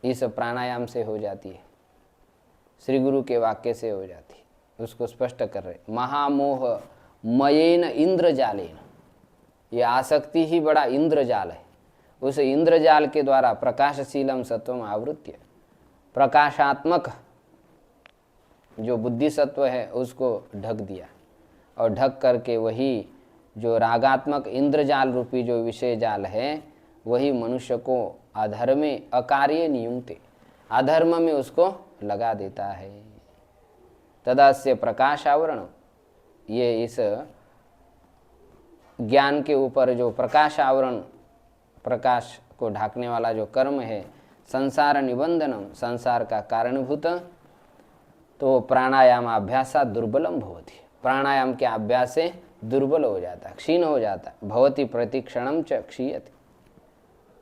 इस प्राणायाम से हो जाती है, श्री गुरु के वाक्य से हो जाती है। उसको स्पष्ट कर रहे, महामोह मयेन इंद्रजालेन। ये आसक्ति ही बड़ा इंद्रजाल है। उस इंद्रजाल के द्वारा प्रकाशशीलम सत्वम आवृत्य, प्रकाशात्मक जो बुद्धि सत्व है उसको ढक दिया, और ढक करके वही जो रागात्मक इंद्रजाल रूपी जो विषय जाल है वही मनुष्य को अधर्मे अकार्ये नियुङ्क्ते, अधर्म में उसको लगा देता है। तदास्य प्रकाश आवरण, ये इस ज्ञान के ऊपर जो प्रकाश आवरण, प्रकाश को ढाकने वाला जो कर्म है, संसार निबंधनम, संसार का कारणभूत, तो प्राणायाम अभ्यासा दुर्बलम भवति। प्राणायाम के अभ्यास से दुर्बल हो जाता है, क्षीण हो जाता है। भवति प्रतिक्षणम च क्षीयते,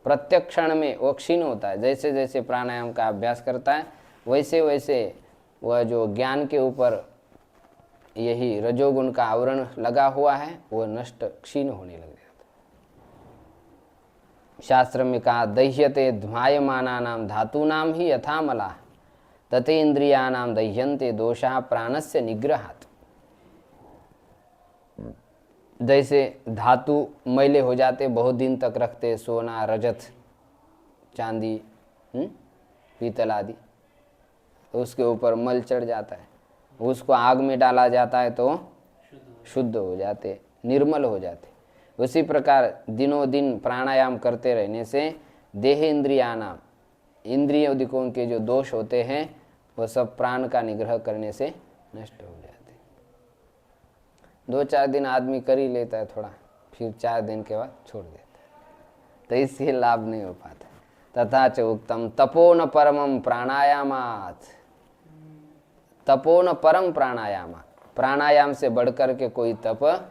प्रत्येक क्षण में वो क्षीण होता है। जैसे जैसे प्राणायाम का अभ्यास करता है वैसे वैसे वह जो ज्ञान के ऊपर यही रजोगुण का आवरण लगा हुआ है वो नष्ट, क्षीण होने लग जाता है। शास्त्र में कहा, दह्यते ध्मायमानानां धातूनां ही यथा मलाः तते इंद्रियाणां दह्यन्ते दोषाः प्राणस्य निग्रहात्। जैसे धातु मैले हो जाते, बहुत दिन तक रखते, सोना, रजत, चांदी, पीतल आदि, तो उसके ऊपर मल चढ़ जाता है, उसको आग में डाला जाता है तो शुद्ध हो जाते, निर्मल हो जाते। उसी प्रकार दिनों दिन प्राणायाम करते रहने से देह इंद्रियानाम, इंद्रियों के जो दोष होते हैं वो सब प्राण का निग्रह करने से नष्ट हो जाते। 2-4 दिन आदमी कर ही लेता है थोड़ा, फिर 4 दिन के बाद छोड़ देता है, तो इससे लाभ नहीं हो पाता। तथा च उक्तम तपोन परमम प्राणायामात्, तपोन परम प्राणायाम, प्राणायाम से बढ़कर के कोई तप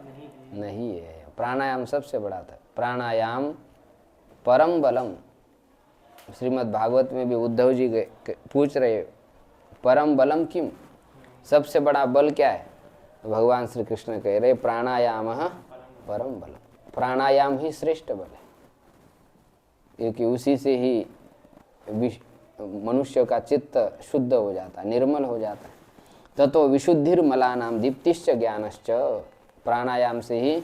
नहीं है। प्राणायाम सबसे बड़ा था। प्राणायाम परम बलम, श्रीमद् भागवत में भी उद्धव जी पूछ रहे, परम बलम किम, सबसे बड़ा बल क्या है? भगवान श्री कृष्ण कह रहे, प्राणायाम परम बल, प्राणायाम ही श्रेष्ठ बल है, क्योंकि उसी से ही मनुष्य का चित्त शुद्ध हो जाता है, निर्मल हो जाता है। ततो विशुद्धिर्मलानाम दीप्तिश्च ज्ञानश्च, प्राणायाम से ही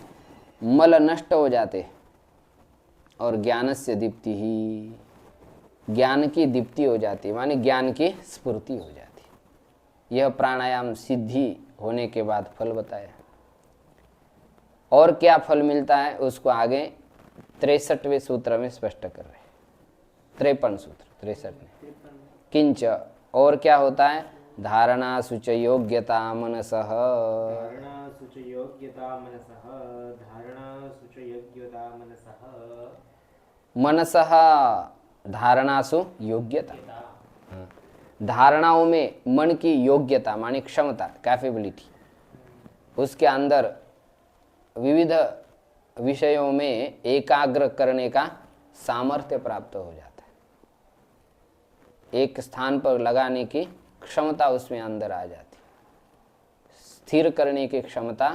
मल नष्ट हो जाते और ज्ञानस्य दीप्ति ही, ज्ञान की दीप्ति हो जाती है, माने ज्ञान की स्फूर्ति हो जाती है। यह प्राणायाम सिद्धि होने के बाद फल बताया। और क्या फल मिलता है उसको आगे 63वें सूत्र में स्पष्ट कर रहे हैं। 53 सूत्र 63 में किंच, और क्या होता है? धारणा शुच योग्यता मनसः, धारणा शुच योग्यता मनसः, धारणा शुच योग्यता मनसः, मनसः धारणासु योग्यता, धारणाओं में मन की योग्यता माने क्षमता, कैपेबिलिटी, उसके अंदर विविध विषयों में एकाग्र करने का सामर्थ्य प्राप्त हो जाता है। एक स्थान पर लगाने की क्षमता उसमें अंदर आ जाती, स्थिर करने की क्षमता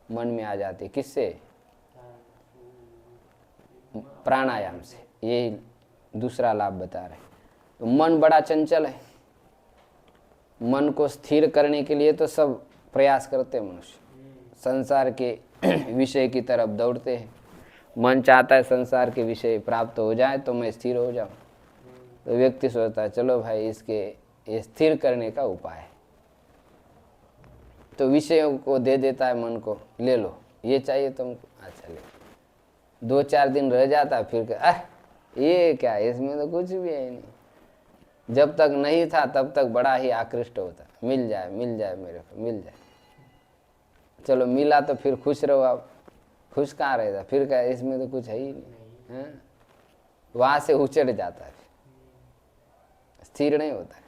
मन में आ जाती। किससे? प्राणायाम से। ये दूसरा लाभ बता रहे। तो मन बड़ा चंचल है, मन को स्थिर करने के लिए तो सब प्रयास करते हैं मनुष्य, संसार के विषय की तरफ दौड़ते हैं। मन चाहता है संसार के विषय प्राप्त हो जाए तो मैं स्थिर हो जाऊं, तो व्यक्ति सोचता है चलो भाई इसके ये स्थिर करने का उपाय है, तो विषयों को दे देता है मन को, ले लो ये चाहिए तुमको, अच्छा ले। 2-4 दिन रह जाता, फिर ये क्या है, इसमें तो कुछ भी है नहीं। जब तक नहीं था तब तक बड़ा ही आकृष्ट होता, मिल जाए मेरे को, मिल जाए। चलो मिला तो फिर खुश रहो आप, खुश कहाँ रहता, फिर क्या इसमें तो कुछ है ही नहीं, है? वहाँ से उचट जाता है, स्थिर नहीं होता है।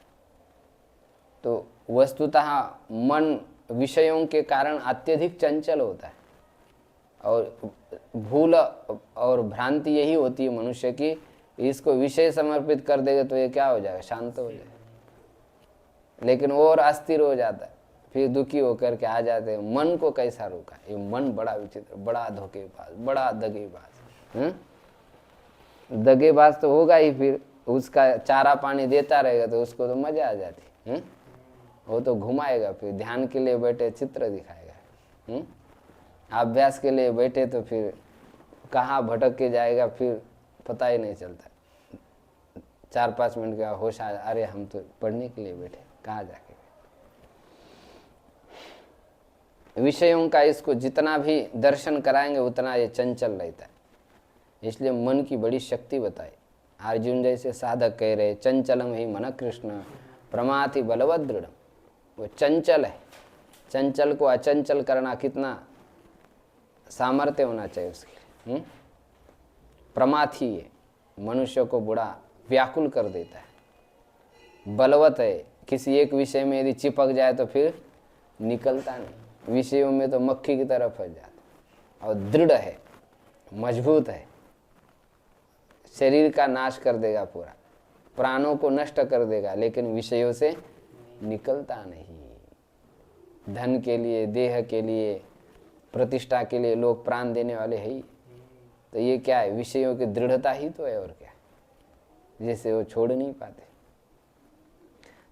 तो वस्तुतः मन विषयों के कारण अत्यधिक चंचल होता है, और भूल और भ्रांति यही होती है मनुष्य की, इसको विषय समर्पित कर देगा तो ये क्या हो जाएगा, शांत हो जाएगा। लेकिन और अस्थिर हो जाता है, फिर दुखी होकर के आ जाते हैं। मन को कैसा रोका? ये मन बड़ा विचित्र, बड़ा धोखेबाज, बड़ा दगेबाज। दगेबाज तो होगा ही, फिर उसका चारा पानी देता रहेगा तो उसको तो मजा आ जाती। वो तो घुमाएगा, फिर ध्यान के लिए बैठे चित्र दिखाएगा, अभ्यास के लिए बैठे तो फिर कहाँ भटक के जाएगा, फिर पता ही नहीं चलता। 4-5 मिनट का होश आ, अरे हम तो पढ़ने के लिए बैठे, कहाँ जाके। विषयों का इसको जितना भी दर्शन कराएंगे उतना ये चंचल रहता है, इसलिए मन की बड़ी शक्ति बताई। अर्जुन जैसे साधक कह रहे, चंचलम ही मन कृष्ण प्रमाथि बलवद दृढ़। वो चंचल है, चंचल को अचंचल करना कितना सामर्थ्य होना चाहिए उसके लिए। प्रमाथि है, मनुष्य को बड़ा व्याकुल कर देता है। बलवत है, किसी एक विषय में यदि चिपक जाए तो फिर निकलता नहीं, विषयों में तो मक्खी की तरह फंस जाता। और दृढ़ है, मजबूत है, शरीर का नाश कर देगा पूरा, प्राणों को नष्ट कर देगा, लेकिन विषयों से निकलता नहीं। धन के लिए, देह के लिए, प्रतिष्ठा के लिए लोग प्राण देने वाले है ही। तो ये क्या है, विषयों की दृढ़ता ही तो है, और क्या, जिसे वो छोड़ नहीं पाते।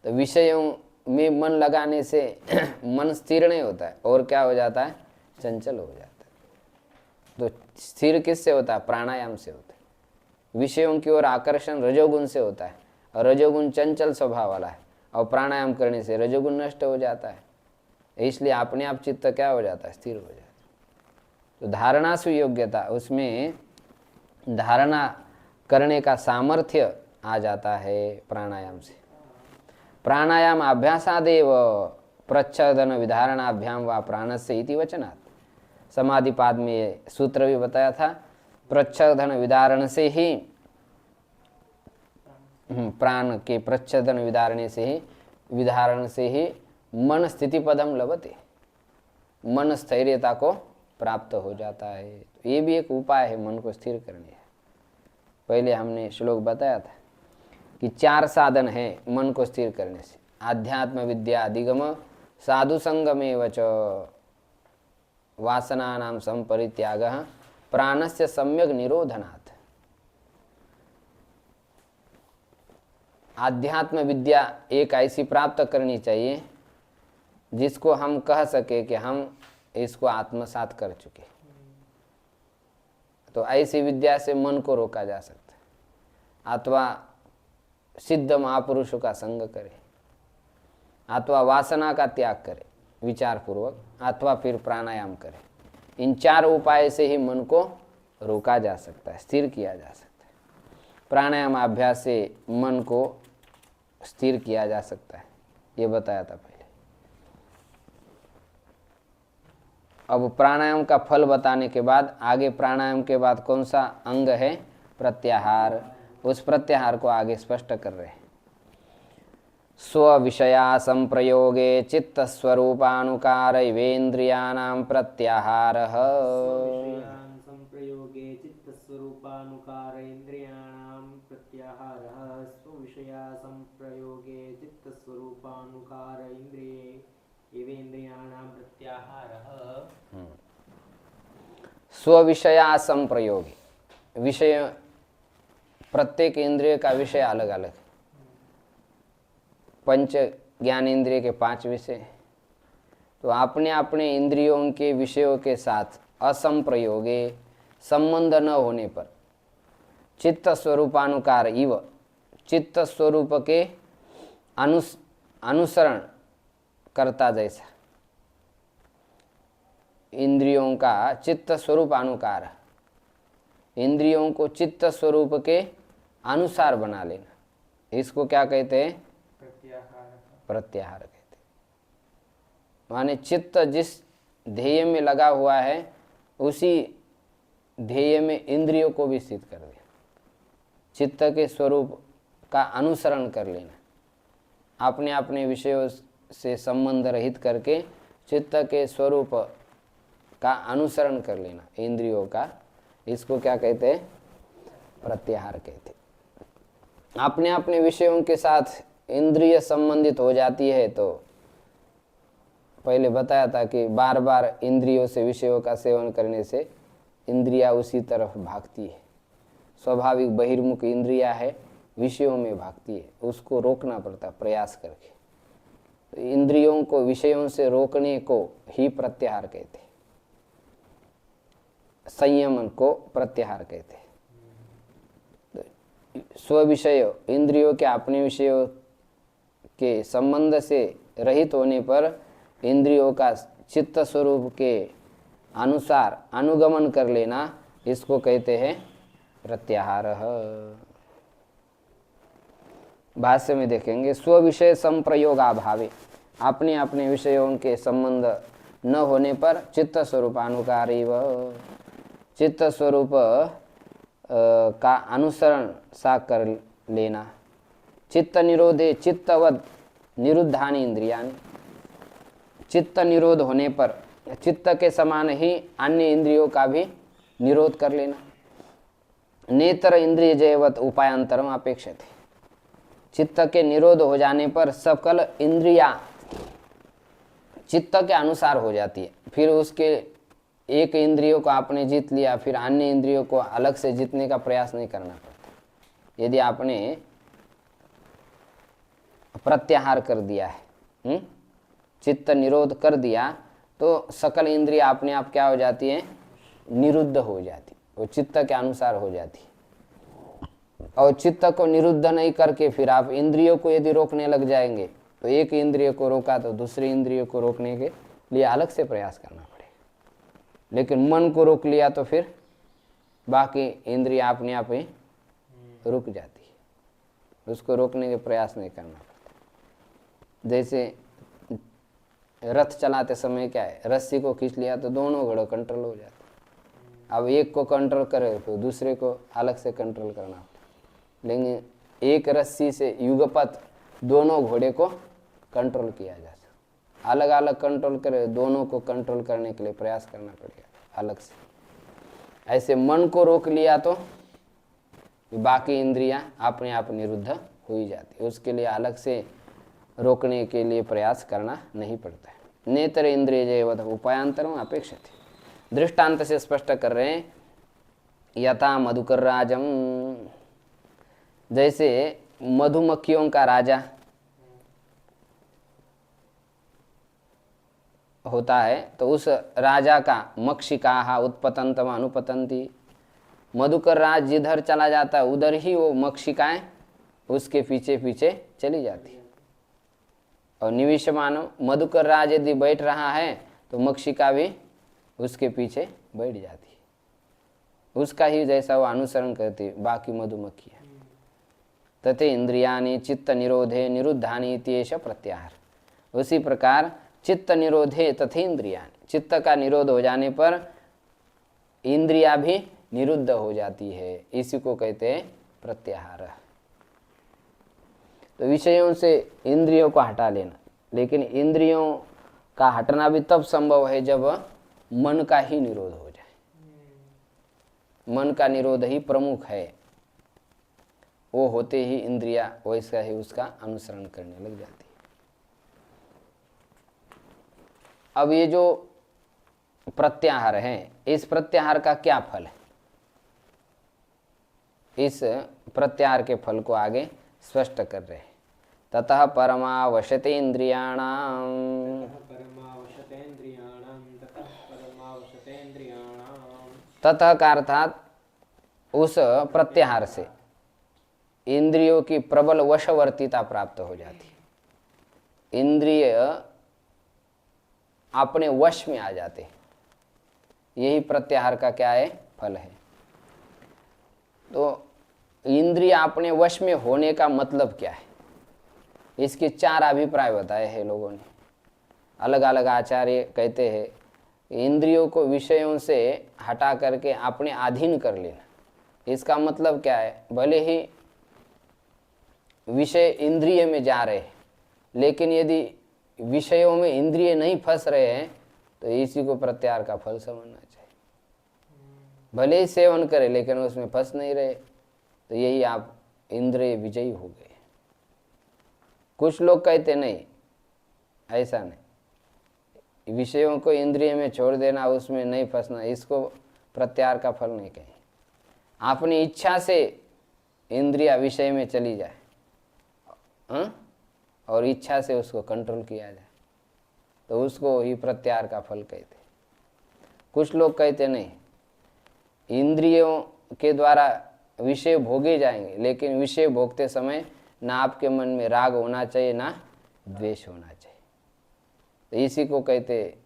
तो विषयों में मन लगाने से मन स्थिर नहीं होता है, और क्या हो जाता है, चंचल हो जाता है। तो स्थिर किससे होता है? प्राणायाम से होता है। विषयों की ओर आकर्षण रजोगुण से होता है, और रजोगुण चंचल स्वभाव वाला है, और प्राणायाम करने से रजोगुण नष्ट हो जाता है। इसलिए अपने आप चित्त क्या हो जाता है, स्थिर हो जाता है। तो धारणा सुयोग्यता, उसमें धारणा करने का सामर्थ्य आ जाता है प्राणायाम से। प्राणायाम अभ्यासादेव प्रच्छदन विधारणाभ्याम व प्राणस्य इति वचनात्। समाधिपाद में ये सूत्र भी बताया था, प्रच्छदन विधारण से ही, प्राण के प्रच्छदन विधारण से ही मन स्थिति पदम लभते, मन स्थैर्यता को प्राप्त हो जाता है। तो ये भी एक उपाय है मन को स्थिर करने। पहले हमने श्लोक बताया था, कि 4 साधन है मन को स्थिर करने से। आध्यात्म विद्या अधिगम, साधु संगमेव च, वासनानां संपरित्यागः, प्राणस्य सम्यक निरोधनात्। आध्यात्म विद्या एक ऐसी प्राप्त करनी चाहिए जिसको हम कह सके कि हम इसको आत्मसात कर चुके। तो ऐसी विद्या से मन को रोका जा सकता है। अथवा सिद्ध महापुरुषों का संग करे, अथवा वासना का त्याग करे विचार पूर्वक, अथवा फिर प्राणायाम करे। इन 4 उपाय से ही मन को रोका जा सकता है, स्थिर किया जा सकता है। प्राणायाम अभ्यास से मन को स्थिर किया जा सकता है, ये बताया था पहले। अब प्राणायाम का फल बताने के बाद आगे प्राणायाम के बाद कौन सा अंग है? प्रत्याहार। उस प्रत्याहार को आगे स्पष्ट कर रहे हैं। स्व विषया संप्रयोगे चित्त स्वरूपानुकार इवेन्द्रियाणां प्रत्याहारः। संप्रयोगे चित्त स्वरूपानुकार इंद्रियाणां प्रत्याहारः। स्वविषया संप्रयोगे चित्त स्वरूपानुकार इवेन्द्रियाणां प्रत्याहारः। स्व-विषया संप्रयोगे, विषय प्रत्येक इंद्रिय का विषय अलग अलग है। पंच ज्ञानेंद्रिय के 5 विषय, तो अपने अपने इंद्रियों के विषयों के साथ असंप्रयोगे, संबंध न होने पर, चित्त स्वरूपानुकार इव, चित्त स्वरूप के अनुसरण करता जैसा, इंद्रियों का चित्त स्वरूप अनुकार, इंद्रियों को चित्त स्वरूप के अनुसार बना लेना, इसको क्या कहते हैं? प्रत्याहार कहते हैं। माने चित्त जिस ध्येय में लगा हुआ है उसी ध्येय में इंद्रियों को भी स्थित कर देना, चित्त के स्वरूप का अनुसरण कर लेना, अपने अपने विषयों से संबंध रहित करके चित्त के स्वरूप का अनुसरण कर लेना इंद्रियों का, इसको क्या कहते हैं? प्रत्याहार कहते हैं। अपने अपने विषयों के साथ इंद्रिय संबंधित हो जाती है तो पहले बताया था कि बार बार इंद्रियों से विषयों का सेवन करने से इंद्रिया उसी तरफ भागती है। स्वाभाविक बहिर्मुख इंद्रिया है, विषयों में भागती है, उसको रोकना पड़ता प्रयास करके। तो इंद्रियों को विषयों से रोकने को ही प्रत्याहार कहते हैं, संयमन को प्रत्याहार कहते हैं। तो स्व विषय इंद्रियों के अपने विषयों के संबंध से रहित होने पर इंद्रियों का चित्त स्वरूप के अनुसार अनुगमन कर लेना, इसको कहते हैं प्रत्याहार। भाष्य में देखेंगे, स्व विषय संप्रयोगाभावे, अपने अपने विषयों के संबंध न होने पर चित्त स्वरूपानुकारी व, चित्त स्वरूप का अनुसरण सा कर लेना। चित्त निरोधे चित्तवद निरुद्धानि इंद्रियानि, चित्त निरोध होने पर चित्त के समान ही अन्य इंद्रियों का भी निरोध कर लेना। नेत्र इंद्रिय जयवत उपायांतरम अपेक्षते, चित्त के निरोध हो जाने पर सकल इंद्रिया चित्त के अनुसार हो जाती है। फिर उसके एक इंद्रियों को आपने जीत लिया, फिर अन्य इंद्रियों को अलग से जीतने का प्रयास नहीं करना पड़ता। यदि आपने प्रत्याहार कर दिया है, चित्त निरोध कर दिया, तो सकल इंद्रिया अपने आप क्या हो जाती है? निरुद्ध हो जाती, वो चित्त के अनुसार हो जाती है। और चित्त को निरुद्ध नहीं करके फिर आप इंद्रियों को यदि रोकने लग जाएंगे तो एक इंद्रिय को रोका तो दूसरी इंद्रियों को रोकने के लिए अलग से प्रयास करना पड़ेगा। लेकिन मन को रोक लिया तो फिर बाकी इंद्रिया अपने आप ही रुक जाती है, उसको रोकने के प्रयास नहीं करना पड़ता। जैसे रथ चलाते समय क्या है, रस्सी को खींच लिया तो दोनों घोड़े कंट्रोल हो जाते। अब एक को कंट्रोल करे तो दूसरे को अलग से कंट्रोल करना पड़ता। लेकिन एक रस्सी से युगपत दोनों घोड़े को कंट्रोल किया जा सकता। अलग अलग कंट्रोल करे, दोनों को कंट्रोल करने के लिए प्रयास करना पड़ेगा अलग से। ऐसे मन को रोक लिया तो बाकी इंद्रियां अपने आप निरुद्ध हो ही जाती है, उसके लिए अलग से रोकने के लिए प्रयास करना नहीं पड़ता है। नेत्र इंद्रिय जयवत उपायांतरम अपेक्षित, दृष्टांत से स्पष्ट कर रहे हैं। यथा मधुकर राजम, जैसे मधुमक्खियों का राजा होता है, तो उस राजा का मक्षिका उत्पतंतम अनुपतंती, मधुकर राज जिधर चला जाता है उधर ही वो मक्षिकाएं उसके पीछे पीछे चली जाती है। और निविष्यमानो, मधुकर राज यदि बैठ रहा है तो मक्षिका भी उसके पीछे बैठ जाती है, उसका ही जैसा वो अनुसरण करती है बाकी मधुमक्खियां। तथे इंद्रियानि चित्त निरोधे निरुद्धानि इत्येष प्रत्याहार, उसी प्रकार चित्त निरोधे तथे इंद्रियानि, चित्त का निरोध हो जाने पर इंद्रिया भी निरुद्ध हो जाती है, इसी को कहते हैं प्रत्याहार। तो विषयों से इंद्रियों को हटा लेना, लेकिन इंद्रियों का हटना भी तब संभव है जब मन का ही निरोध हो जाए। मन का निरोध ही प्रमुख है, वो होते ही इंद्रिया वैसा ही उसका अनुसरण करने लग जाती है। अब ये जो प्रत्याहार है, इस प्रत्याहार का क्या फल है, इस प्रत्याहार के फल को आगे स्पष्ट कर रहे हैं। ततः परमावशते इंद्रियाणाम, ततः का अर्थात उस प्रत्याहार से इंद्रियों की प्रबल वशवर्तिता प्राप्त हो जाती है, इंद्रिय अपने वश में आ जाते हैं, यही प्रत्याहार का क्या है, फल है। तो इंद्रिय अपने वश में होने का मतलब क्या है, इसके चार अभिप्राय बताए हैं लोगों ने। अलग अलग आचार्य कहते हैं इंद्रियों को विषयों से हटा करके अपने अधीन कर लेना, इसका मतलब क्या है, भले ही विषय इंद्रिय में जा रहे हैं, लेकिन यदि विषयों में इंद्रिय नहीं फंस रहे हैं तो इसी को प्रत्याहार का फल समझना चाहिए। भले ही सेवन करें लेकिन उसमें फंस नहीं रहे, तो यही आप इंद्रिय विजयी हो गए। कुछ लोग कहते नहीं, ऐसा नहीं, विषयों को इंद्रिय में छोड़ देना, उसमें नहीं फंसना, इसको प्रत्याहार का फल नहीं कहें। अपनी इच्छा से इंद्रिया विषय में चली जाए और इच्छा से उसको कंट्रोल किया जाए, तो उसको ही प्रत्याहार का फल कहते। कुछ लोग कहते नहीं, इंद्रियों के द्वारा विषय भोगे जाएंगे, लेकिन विषय भोगते समय ना आपके मन में राग होना चाहिए ना द्वेष होना चाहिए, तो इसी को कहते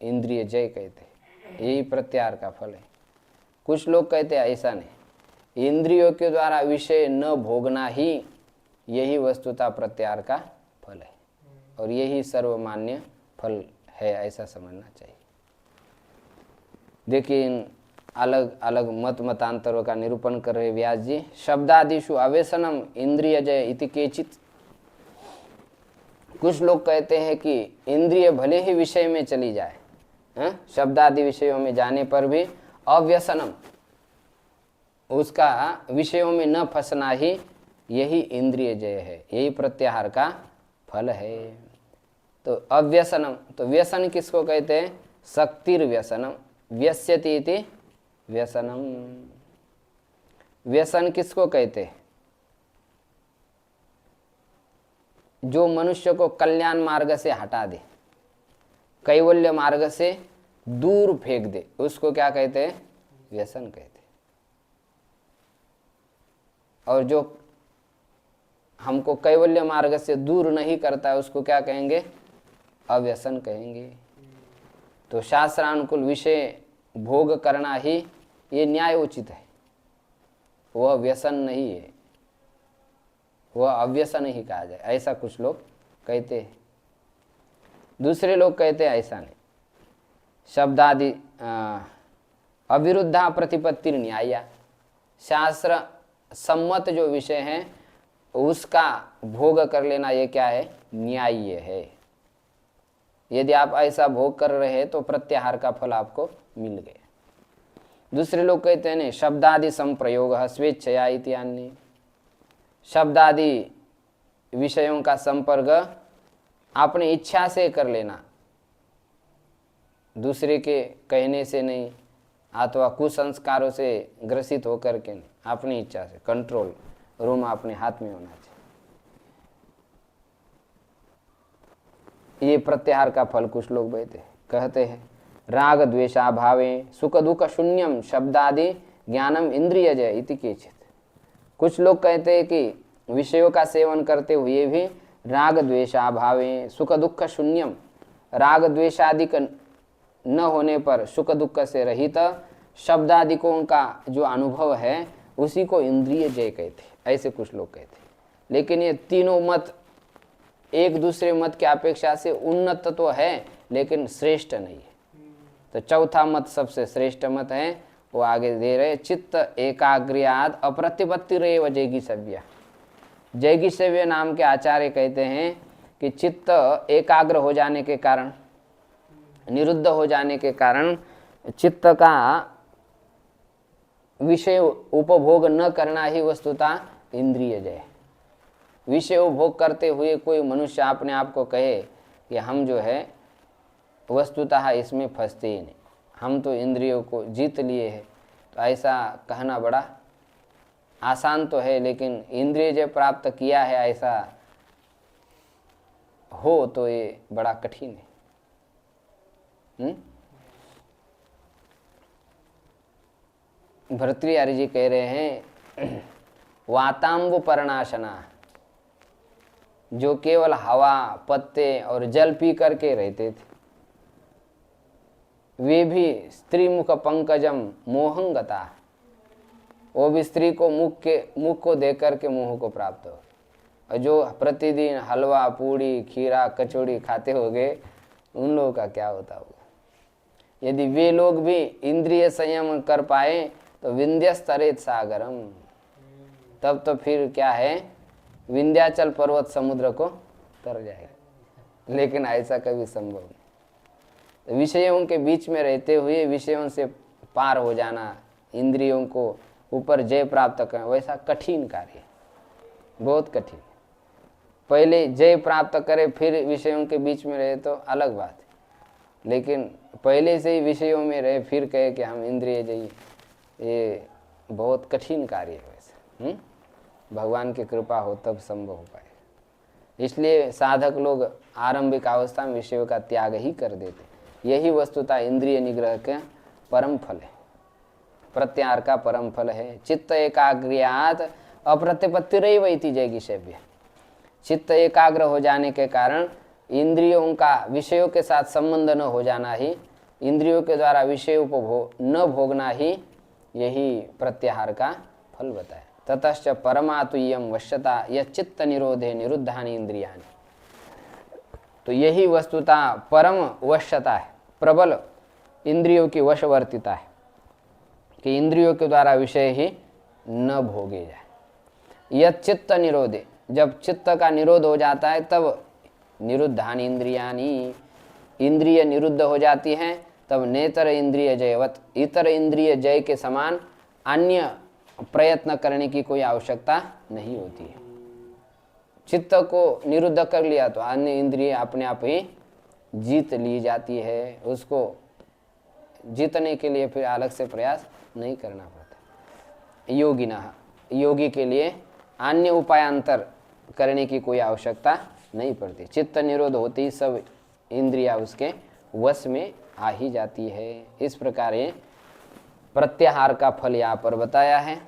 इंद्रिय जय कहते, यही प्रत्याहार का फल है। कुछ लोग कहते ऐसा नहीं, इंद्रियों के द्वारा विषय न भोगना ही यही वस्तुतः प्रत्याहार का फल है और यही सर्वमान्य फल है, ऐसा समझना चाहिए। देखिए इन अलग अलग मत मतांतरों का निरूपण कर रहे व्यास जी। शब्दादिषु अवेशनम इंद्रिय जय इति केचित, कुछ लोग कहते हैं कि इंद्रिय भले ही विषय में चली जाए, शब्दादि विषयों में जाने पर भी अव्यसनम, उसका विषयों में न फंसना ही यही इंद्रिय जय है, यही प्रत्याहार का फल है। तो अव्यसनम, तो व्यसन किसको कहते हैं, शक्तिर व्यसनम, व्यस्यति इति व्यसनम। व्यसन किसको कहते हैं, जो मनुष्य को कल्याण मार्ग से हटा दे, कैवल्य मार्ग से दूर फेंक दे, उसको क्या कहते हैं, व्यसन कहते हैं। और जो हमको कैवल्य मार्ग से दूर नहीं करता है उसको क्या कहेंगे, अव्यसन कहेंगे। तो शास्त्रानुकूल विषय भोग करना ही ये न्याय उचित है, वह व्यसन नहीं है, वह अव्यसन ही कहा जाए, ऐसा कुछ लोग कहते हैं। दूसरे लोग कहते हैं ऐसा नहीं, शब्दादि अविरुद्धा प्रतिपत्ति न्याया, शास्त्र सम्मत जो विषय हैं उसका भोग कर लेना ये क्या है, न्याय्य है। यदि आप ऐसा भोग कर रहे हैं तो प्रत्याहार का फल आपको मिल गया। दूसरे लोग कहते हैं नहीं, शब्दादि संप्रयोग स्वेच्छया इत्यादि, शब्दादि विषयों का संपर्क अपनी इच्छा से कर लेना, दूसरे के कहने से नहीं अथवा कुसंस्कारों से ग्रसित होकर के नहीं, अपनी इच्छा से कंट्रोल रूम अपने हाथ में होना चाहिए। ये प्रत्याहार का फल कुछ लोग कहते हैं राग द्वेषाभावे सुख दुख शून्यम शब्दादि ज्ञानम इंद्रिय जय इति केचित। कुछ लोग कहते हैं कि विषयों का सेवन करते हुए भी राग द्वेषाभावे सुख दुख शून्यम, राग द्वेषादि न होने पर सुख दुख से रहित शब्दादिकों का जो अनुभव है उसी को इंद्रिय जय कहते, ऐसे कुछ लोग कहते। लेकिन ये तीनों मत एक दूसरे मत की अपेक्षा से उन्नत तो है लेकिन श्रेष्ठ नहीं है। तो चौथा मत सबसे श्रेष्ठ मत है, वो आगे दे रहे चित्त एकाग्र्याद अप्रतिपत्तिरेव जैगिसव्य। जैगिसव्य नाम के आचार्य कहते हैं कि चित्त एकाग्र हो जाने के कारण, निरुद्ध हो जाने के कारण चित्त का विषय उपभोग न करना ही वस्तुतः इंद्रिय जय। विषय उपभोग करते हुए कोई मनुष्य अपने आप को कहे कि हम जो है वस्तुतः इसमें फंसते ही नहीं, हम तो इंद्रियों को जीत लिए हैं, तो ऐसा कहना बड़ा आसान तो है, लेकिन इंद्रिय जय प्राप्त किया है ऐसा हो तो ये बड़ा कठिन है। भर्तृहरि जी कह रहे हैं वातांबु परणाशना, जो केवल हवा पत्ते और जल पी करके रहते थे, वे भी स्त्री मुख पंकजम मोहंगता, वो भी स्त्री को मुख को देख करके मोह को प्राप्त हो। और जो प्रतिदिन हलवा पूड़ी खीरा कचौड़ी खाते होंगे उन लोगों का क्या होता होगा। यदि वे लोग भी इंद्रिय संयम कर पाए तो विंध्यस्तरेत सागरम, तब तो फिर क्या है, विंध्याचल पर्वत समुद्र को तर जाएगा। लेकिन ऐसा कभी संभव नहीं। तो विषयों के बीच में रहते हुए विषयों से पार हो जाना, इंद्रियों को ऊपर जय प्राप्त करना, वैसा कठिन कार्य है, बहुत कठिन। पहले जय प्राप्त करे फिर विषयों के बीच में रहे तो अलग बात है, लेकिन पहले से ही विषयों में रहे फिर कहे कि हम इंद्रिय जय, ये बहुत कठिन कार्य है। वैसे भगवान की कृपा हो तब संभव हो पाएगा। इसलिए साधक लोग आरंभिक अवस्था में विषयों का त्याग ही कर देते। यही वस्तुतः इंद्रिय निग्रह के परम फल है, प्रत्याहार का परम फल है। चित्त एकाग्र्यात अप्रतिपत्तिरेव इति जैगिसव्य। चित्त एकाग्र हो जाने के कारण इंद्रियों का विषयों के साथ संबंध न हो जाना ही, इंद्रियों के द्वारा विषय उपभोग न भोगना ही, यही प्रत्याहार का फल बताया। ततश्च परमातुय्यम वश्यता यच्चित्त निरोधे निरुद्धानि इंद्रियाणि। तो यही वस्तुतः परम वश्यता है, प्रबल इंद्रियों की वशवर्तिता है कि इंद्रियों के द्वारा विषय ही न भोगे जाए। यच्चित्त निरोधे, जब चित्त का निरोध हो जाता है तब निरुद्धानि इंद्रियाणि, इंद्रिय निरुद्ध हो जाती हैं, तब नेतर इंद्रिय जयवत, इतर इंद्रिय जय के समान अन्य प्रयत्न करने की कोई आवश्यकता नहीं होती है। चित्त को निरुद्ध कर लिया तो अन्य इंद्रिय अपने आप ही जीत ली जाती है, उसको जीतने के लिए फिर अलग से प्रयास नहीं करना पड़ता। योगिना, योगी के लिए अन्य उपायांतर करने की कोई आवश्यकता नहीं पड़ती। चित्त निरोध होते ही सब इंद्रिया उसके वश में आ ही जाती है। इस प्रकार ये प्रत्याहार का फल यहाँ पर बताया है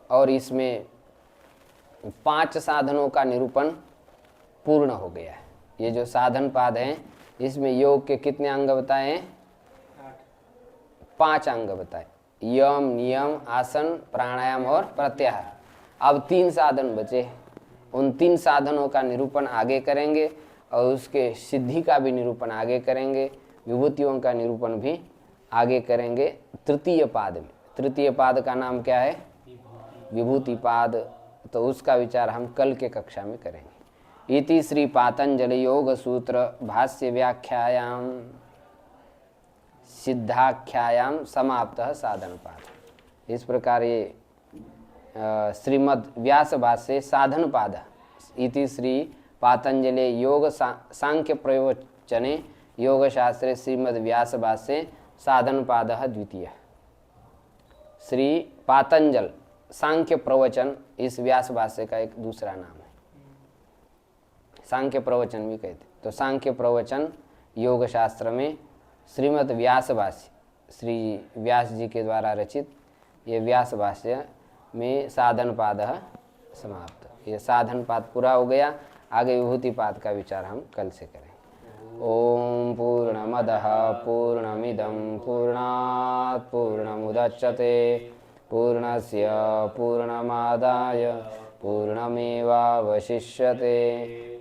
और इसमें 5 साधनों का निरूपण पूर्ण हो गया है। ये जो साधन पाद हैं इसमें योग के कितने अंग बताए हैं? 5 अंग बताए, यम नियम आसन प्राणायाम और प्रत्याहार। अब 3 साधन बचे, उन 3 साधनों का निरूपण आगे करेंगे और उसके सिद्धि का भी निरूपण आगे करेंगे, विभूतियों का निरूपण भी आगे करेंगे तृतीय पाद में। तृतीय पाद का नाम क्या है? विभूति पाद। तो उसका विचार हम कल के कक्षा में करेंगे। इति श्री पातंजलि योग सूत्र भाष्य व्याख्यायाम सिद्धाख्यायाम समाप्तः साधन पाद। इस प्रकार ये श्रीमद् व्यास भाष्ये साधन पाद इति श्री पातंजलि योग सांख्य प्रवचने योगशास्त्रे श्रीमद्व्यासभाष्ये साधनपादः द्वितीयः। श्री पातंजल सांख्य प्रवचन इस व्यास भाष्य का एक दूसरा नाम है, सांख्य प्रवचन भी कहते। तो सांख्य प्रवचन योग शास्त्र में श्रीमद् व्यास भाष्य, श्री व्यास जी के द्वारा रचित ये व्यास भाष्य में साधन पाद समाप्त। ये साधन पाद पूरा हो गया। आगे विभूति पाद का विचार हम कल से करें। ओम पूर्णमदः पूर्णमिदं पूर्णात् पूर्णमुदच्यते पूर्णस्य पूर्णमादाय पूर्णमेवावशिष्यते।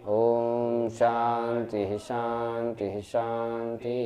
ओम शांति शांति शांति।